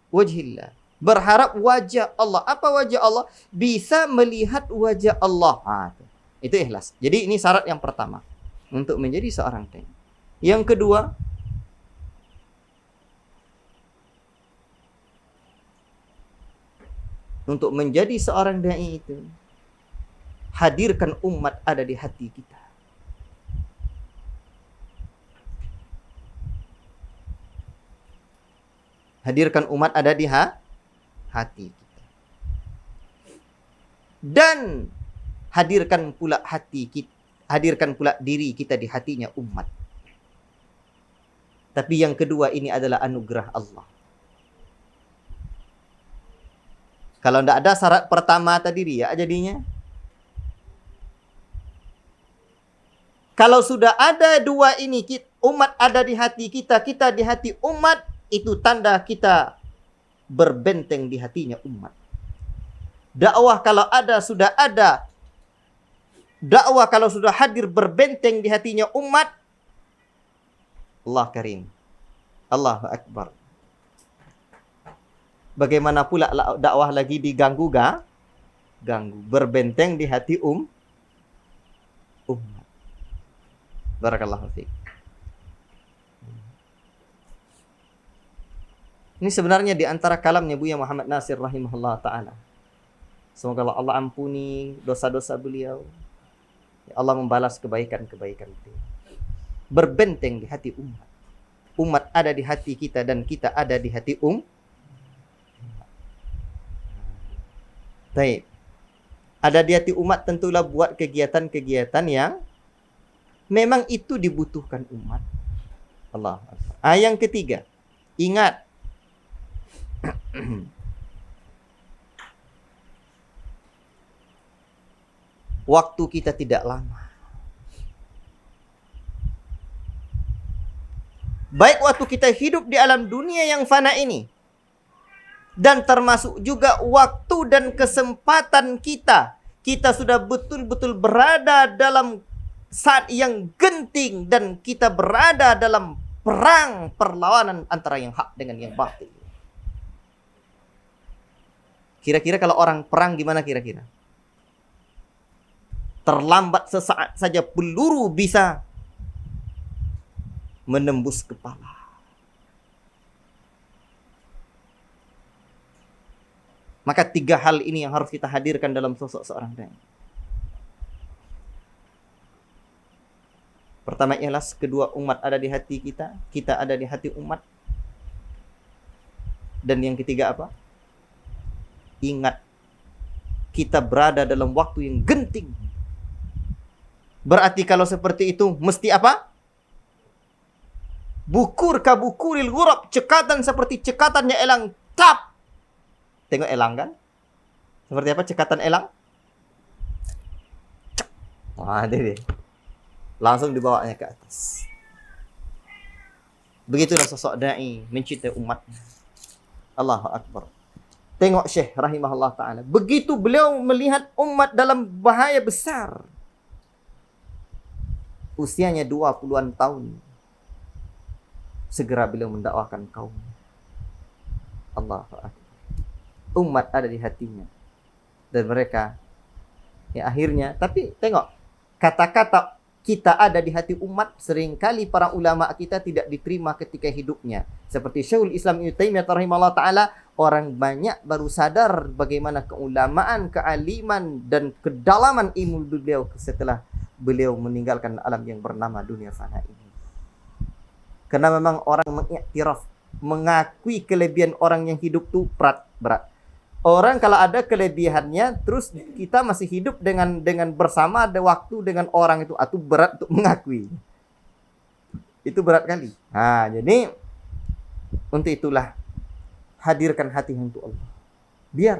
Speaker 1: wajhillah, berharap wajah Allah. Apa wajah Allah? Bisa melihat wajah Allah. Itu ikhlas. Jadi ini syarat yang pertama untuk menjadi seorang dai. Yang kedua, untuk menjadi seorang dai itu, hadirkan umat ada di hati kita. Hadirkan umat ada di hati kita. Dan hadirkan pula hati kita, hadirkan pula diri kita di hatinya umat. Tapi yang kedua ini adalah anugerah Allah. Kalau tidak ada syarat pertama tadi ya jadinya. Kalau sudah ada dua ini, umat ada di hati kita, kita di hati umat, itu tanda kita berbenteng di hatinya umat. Dakwah kalau sudah ada, dakwah kalau sudah hadir berbenteng di hatinya umat, Allah Karim, Allahu Akbar. Bagaimana pula dakwah lagi diganggu ganggu, berbenteng di hati umat. Barakallahu fiik. Ini sebenarnya di antara kalamnya Buya Muhammad Nasir rahimahullah ta'ala. Semoga Allah ampuni dosa-dosa beliau. Allah membalas kebaikan-kebaikan beliau. Berbenteng di hati umat. Umat ada di hati kita dan kita ada di hati Baik. Ada di hati umat tentulah buat kegiatan-kegiatan yang memang itu dibutuhkan umat. Allah. Yang ketiga, ingat. Waktu kita tidak lama. Baik waktu kita hidup di alam dunia yang fana ini, dan termasuk juga waktu dan kesempatan kita. Kita sudah betul-betul berada dalam saat yang genting, dan kita berada dalam perang perlawanan antara yang hak dengan yang batil. Kira-kira kalau orang perang gimana kira-kira? Terlambat sesaat saja peluru bisa menembus kepala. Maka tiga hal ini yang harus kita hadirkan dalam sosok seorang dai. Pertama ikhlas, kedua umat ada di hati kita, kita ada di hati umat. Dan yang ketiga apa? Ingat, kita berada dalam waktu yang genting. Berarti kalau seperti itu mesti apa? Bukur kabukuril ghurab, cekatan seperti cekatannya elang. Tap. Tengok elang kan? Seperti apa cekatan elang? Wah, ini langsung dibawanya ke atas. Begitulah sosok dai mencintai umatnya. Allahu Akbar. Tengok Syekh rahimahullah ta'ala. Begitu beliau melihat umat dalam bahaya besar. Usianya 20-an tahun. Segera beliau mendakwahkan kaum. Allahu Akbar. Umat ada di hatinya. Dan mereka ya akhirnya, tapi tengok, kata-kata kita ada di hati umat, seringkali para ulama kita tidak diterima ketika hidupnya. Seperti Syekhul Islam Ibnu Taimiyah rahimahullah ta'ala, orang banyak baru sadar bagaimana keulamaan, kealiman, dan kedalaman ilmu beliau setelah beliau meninggalkan alam yang bernama dunia fana ini. Karena memang orang mengiktiraf, mengakui kelebihan orang yang hidup itu berat. Orang kalau ada kelebihannya, terus kita masih hidup dengan bersama ada waktu dengan orang itu berat untuk mengakui. Itu berat kali. Nah, jadi untuk itulah hadirkan hati untuk Allah. Biar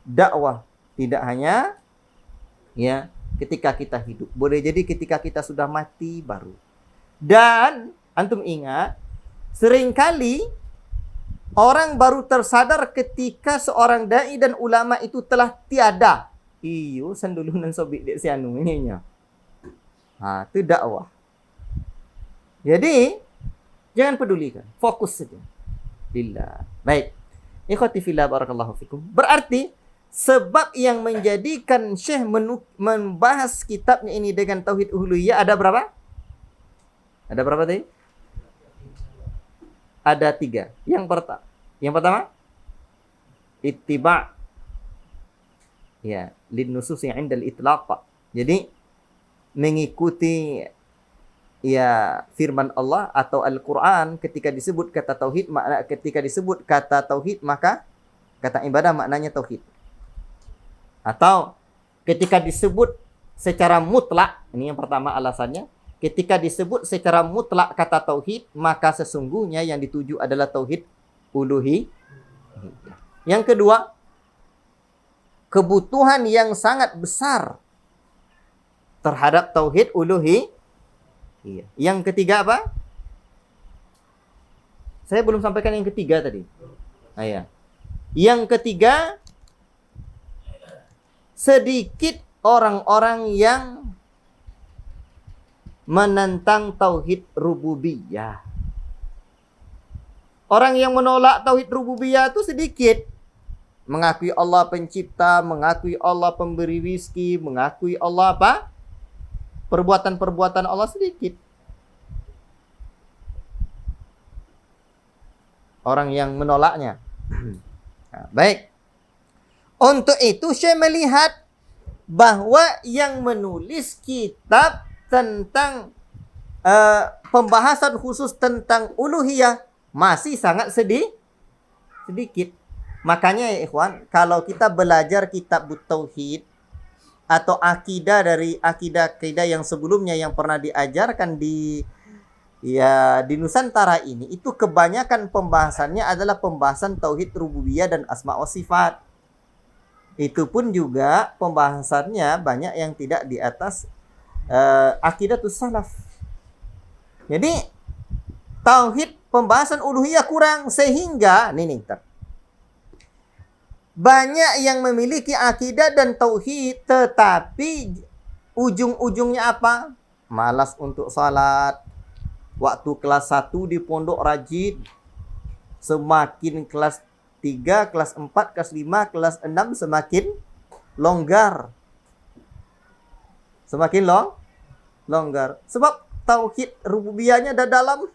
Speaker 1: dakwah tidak hanya ya ketika kita hidup. Boleh jadi ketika kita sudah mati baru. Dan antum ingat, seringkali
Speaker 2: Orang baru tersadar ketika seorang dai dan ulama itu telah tiada. Iyo sandulunan sobik dek si anu ininya. Itu dakwah. Jadi jangan pedulikan, fokus saja. Lillah. Baik. Ikhwati fillah barakallahu fikum. Berarti sebab yang menjadikan Syekh membahas kitabnya ini dengan tauhid uluhiyah ada berapa? Ada berapa tadi? Ada 3. Yang pertama ittiba' ya lin nusus yang indal itlaq. Jadi mengikuti ya firman Allah atau Al-Qur'an ketika disebut kata tauhid, ketika disebut kata tauhid maka kata ibadah maknanya tauhid. Atau ketika disebut secara mutlak, ini yang pertama alasannya, ketika disebut secara mutlak kata tauhid, maka sesungguhnya yang dituju adalah tauhid uluhi. Yang kedua, kebutuhan yang sangat besar terhadap tauhid uluhi. Yang ketiga apa? Saya belum sampaikan yang ketiga tadi. Yang ketiga, sedikit orang-orang yang menentang tauhid rububiyah. Orang yang menolak tauhid rububiyah itu sedikit. Mengakui Allah pencipta, mengakui Allah pemberi rizki, mengakui Allah apa? Perbuatan-perbuatan Allah sedikit. Orang yang menolaknya. Baik. Untuk itu saya melihat bahwa yang menulis kitab tentang pembahasan khusus tentang uluhiyah masih sangat sedikit. Makanya ya ikhwan, kalau kita belajar kitab tauhid atau akidah dari akidah yang sebelumnya yang pernah diajarkan di Nusantara ini, itu kebanyakan pembahasannya adalah pembahasan tauhid rububiyah dan asma wa sifat. Itu pun juga pembahasannya banyak yang tidak di atas akidatus salaf. Jadi tauhid pembahasan uluhiyah kurang, sehingga banyak yang memiliki akidah dan tauhid tetapi ujung-ujungnya apa? Malas untuk salat. Waktu kelas 1 di pondok rajin, semakin kelas 3, kelas 4, kelas 5, kelas 6 semakin longgar. Semakin longgar. Sebab tauhid rububiyahnya ada dalam.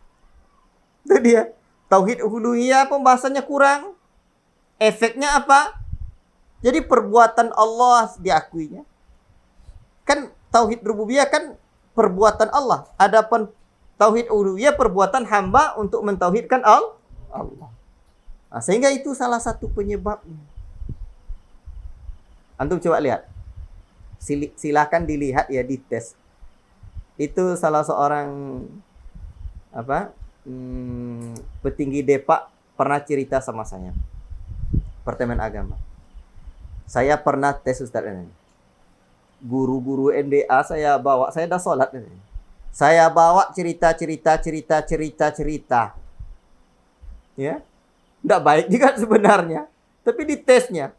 Speaker 2: Itu dia. Tauhid uluhiyah pembahasannya kurang. Efeknya apa? Jadi perbuatan Allah diakuinya. Kan tauhid rububiyah kan perbuatan Allah. Adapun tauhid uluhiyah perbuatan hamba untuk mentauhidkan Allah. Sehingga itu salah satu penyebabnya. Antum coba lihat. Silakan dilihat ya, dites. Itu salah seorang petinggi Depak pernah cerita sama saya. Departemen Agama. Saya pernah tes Ustaz ini. Guru-guru NDA saya bawa, saya dah sholat ini. Saya bawa cerita. Ya. Tidak baik juga sebenarnya. Tapi di tesnya.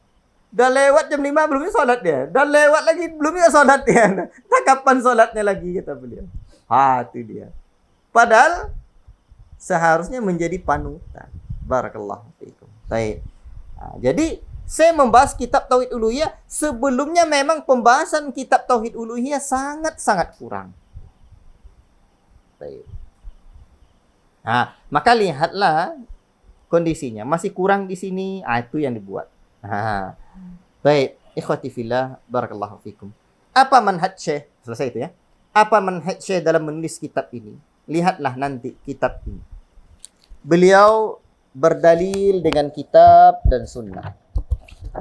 Speaker 2: Dah lewat jam 5 belum sholat dia. Dah lewat lagi belum sholat dia. Tak kapan sholatnya lagi kata beliau. Itu dia. Padahal seharusnya menjadi panutan. Barakallahu fiikum. Baik. Jadi saya membahas kitab tauhid uluhiyah, sebelumnya memang pembahasan kitab tauhid uluhiyah sangat-sangat kurang. Baik. Maka lihatlah kondisinya masih kurang di sini. Itu yang dibuat. Baik, ikhwati fillah barakallahu fikum. Apa manhaj Syekh? Selesai itu ya. Apa manhaj Syekh dalam menulis kitab ini? Lihatlah nanti kitab ini. Beliau berdalil dengan kitab dan sunnah.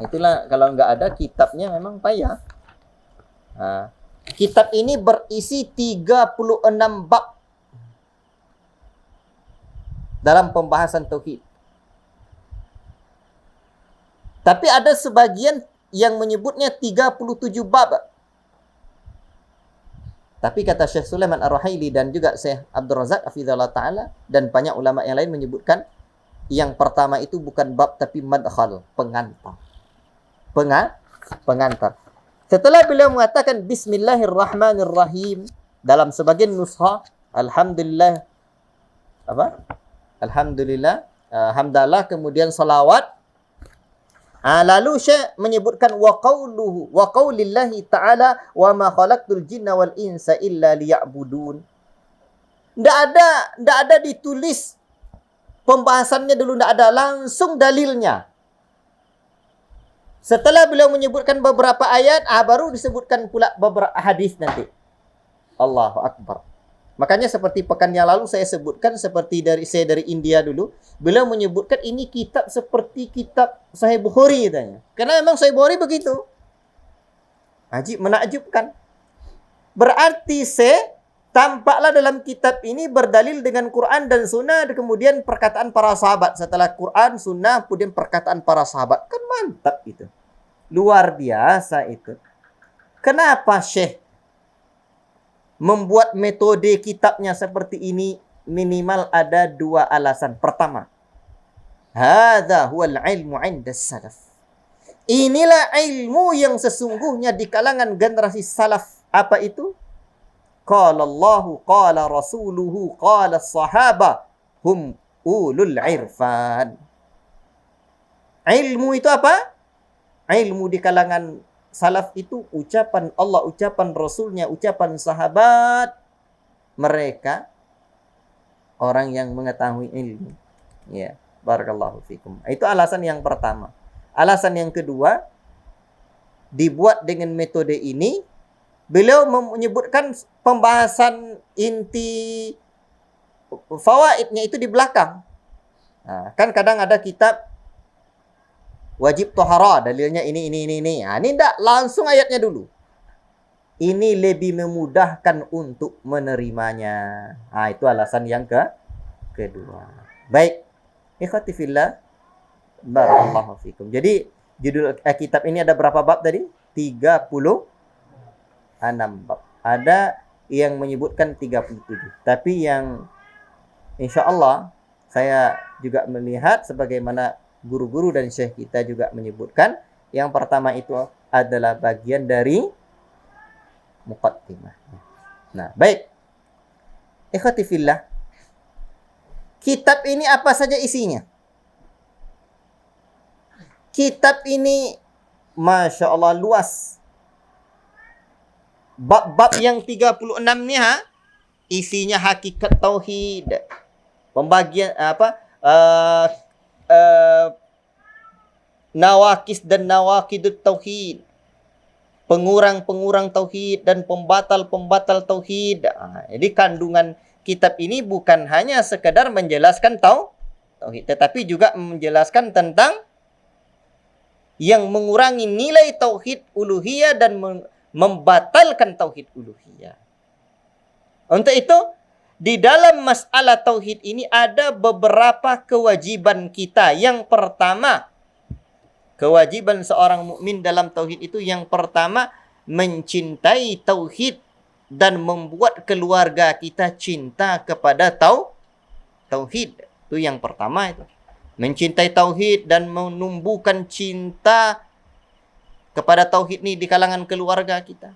Speaker 2: Itulah kalau nggak ada kitabnya memang payah. Kitab ini berisi 36 bab dalam pembahasan tauhid. Tapi ada sebagian yang menyebutnya 37 bab. Tapi kata Syekh Sulaiman Ar-Ruhaili dan juga Syekh Abdul Razak hafizahullah taala dan banyak ulama yang lain menyebutkan yang pertama itu bukan bab tapi madkhal, pengantar. Pengantar. Setelah beliau mengatakan Bismillahirrahmanirrahim, dalam sebagian nushah Alhamdulillah Alhamdulillah, hamdalah, kemudian salawat. Lalu Syekh menyebutkan wa qaulillahi ta'ala wa ma khalaqtul jinna wal insa illa liya'budun. Tidak ada ditulis pembahasannya dulu, tidak ada, langsung dalilnya. Setelah beliau menyebutkan beberapa ayat, baru disebutkan pula beberapa hadis nanti. Allahu Akbar. Makanya seperti pekan yang lalu saya sebutkan, seperti saya dari India dulu, beliau menyebutkan ini kitab seperti kitab Sahih Bukhari katanya. Karena memang Sahih Bukhari begitu. Menakjubkan. Berarti tampaklah dalam kitab ini berdalil dengan Quran dan Sunnah, kemudian perkataan para sahabat. Setelah Quran, Sunnah, kemudian perkataan para sahabat. Kan mantap itu. Luar biasa itu. Kenapa Syekh membuat metode kitabnya seperti ini? Minimal ada dua alasan. Pertama, hadza huwal ilmu 'inda salaf. Inilah ilmu yang sesungguhnya di kalangan generasi salaf. Apa itu? Qala Allahu, qala rasuluhu, qala sahaba, hum ulul irfan. Ilmu itu apa? Ilmu di kalangan salaf itu ucapan Allah, ucapan Rasulnya, ucapan sahabat. Mereka orang yang mengetahui ilmu. Ya, barakallahu fikum. Itu alasan yang pertama. Alasan yang kedua, dibuat dengan metode ini, beliau menyebutkan pembahasan inti fawaidnya itu di belakang. Nah, kan kadang ada kitab wajib tohara, dalilnya ini. Ini enggak, langsung ayatnya dulu. Ini lebih memudahkan untuk menerimanya. Itu alasan yang kedua. Baik. Ikhwati fillah, barakallahu fikum. Jadi judul kitab ini ada berapa bab tadi? 36 bab. Ada yang menyebutkan 37. Tapi yang insyaallah saya juga melihat sebagaimana guru-guru dan syekh kita juga menyebutkan, yang pertama itu adalah bagian dari muqaddimah. Nah, baik. Ikhwati fillah, kitab ini apa saja isinya? Kitab ini Masya Allah luas. Bab-bab yang 36 ni isinya hakikat tauhid, pembagian nawakis dan nawakidut tauhid, pengurang-pengurang tauhid dan pembatal-pembatal tauhid. Jadi kandungan kitab ini bukan hanya sekadar menjelaskan tauhid, tetapi juga menjelaskan tentang yang mengurangi nilai tauhid uluhiyah dan membatalkan tauhid uluhiyah. Untuk itu, di dalam masalah tauhid ini ada beberapa kewajiban kita. Yang pertama, kewajiban seorang mukmin dalam tauhid itu yang pertama, mencintai tauhid dan membuat keluarga kita cinta kepada tauhid. Itu yang pertama itu. Mencintai tauhid dan menumbuhkan cinta kepada tauhid ini di kalangan keluarga kita.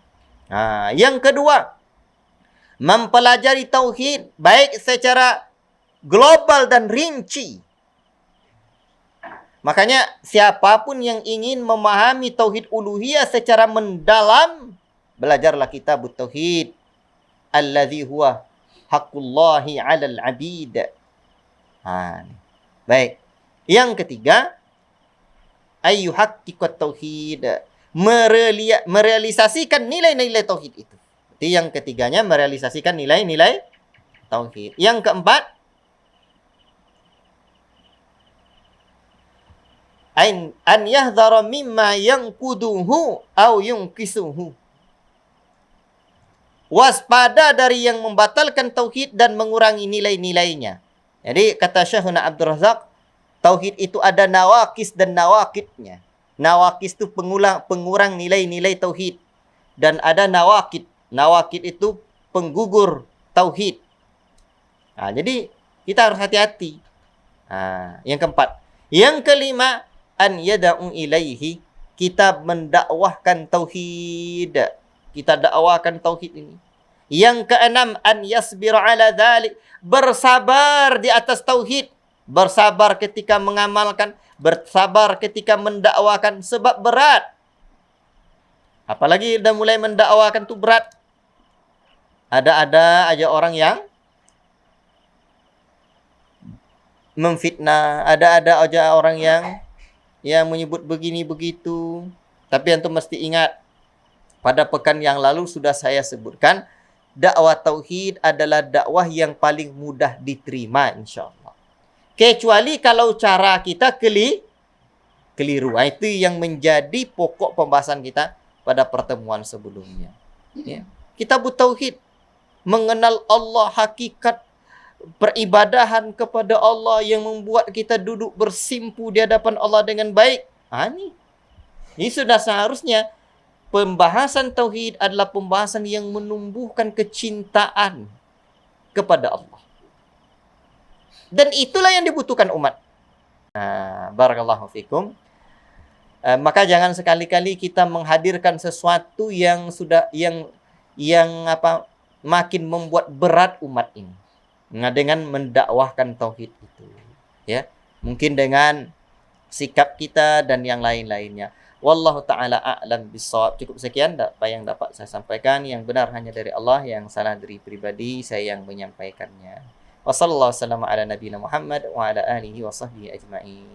Speaker 2: Yang kedua, mempelajari tauhid baik secara global dan rinci. Makanya siapapun yang ingin memahami tauhid uluhiyah secara mendalam, belajarlah kitab tauhid allazi huwa haqqullahi 'alal 'abid. Baik. Yang ketiga, ayyuhaqqiqat tauhid, merealisasikan nilai-nilai tauhid itu. Jadi yang ketiganya merealisasikan nilai-nilai tauhid. Yang keempat, an yahdhara mimma yanquduhu aw yunqisuhu. Waspada dari yang membatalkan tauhid dan mengurangi nilai-nilainya. Jadi kata Syekhuna Abdul Razak, tauhid itu ada nawakis dan nawakidnya. Nawakis itu pengurang nilai-nilai tauhid. Dan ada nawakid. Nawakid itu penggugur tauhid. Jadi kita harus hati-hati. Yang keempat. Yang kelima, an yada'u ilaihi, kita mendakwahkan tauhid. Kita dakwahkan tauhid ini. Yang keenam, an yasbir ala dhalik, bersabar di atas tauhid. Bersabar ketika mengamalkan, bersabar ketika mendakwakan, sebab berat. Apalagi dah mulai mendakwakan tu berat. Ada aja orang yang memfitnah, ada aja orang yang menyebut begini begitu. Tapi antum mesti ingat, pada pekan yang lalu sudah saya sebutkan, dakwah tauhid adalah dakwah yang paling mudah diterima insyaallah. Kecuali kalau cara kita keliru. Itu yang menjadi pokok pembahasan kita pada pertemuan sebelumnya. Ya. Kitab Tauhid, mengenal Allah, hakikat peribadahan kepada Allah yang membuat kita duduk bersimpu di hadapan Allah dengan baik. Ini sudah seharusnya pembahasan tauhid adalah pembahasan yang menumbuhkan kecintaan kepada Allah. Dan itulah yang dibutuhkan umat. Barakallahu fikum. Maka jangan sekali-kali kita menghadirkan sesuatu yang makin membuat berat umat ini. Dengan mendakwahkan tauhid itu, ya. Mungkin dengan sikap kita dan yang lain-lainnya. Wallahu taala a'lam bissawab. Cukup sekian apa yang dapat saya sampaikan. Yang benar hanya dari Allah, yang salah dari pribadi saya yang menyampaikannya. Wassallallahu wasallam ala nabiyina Muhammad wa ala alihi wa sahbihi ajma'in.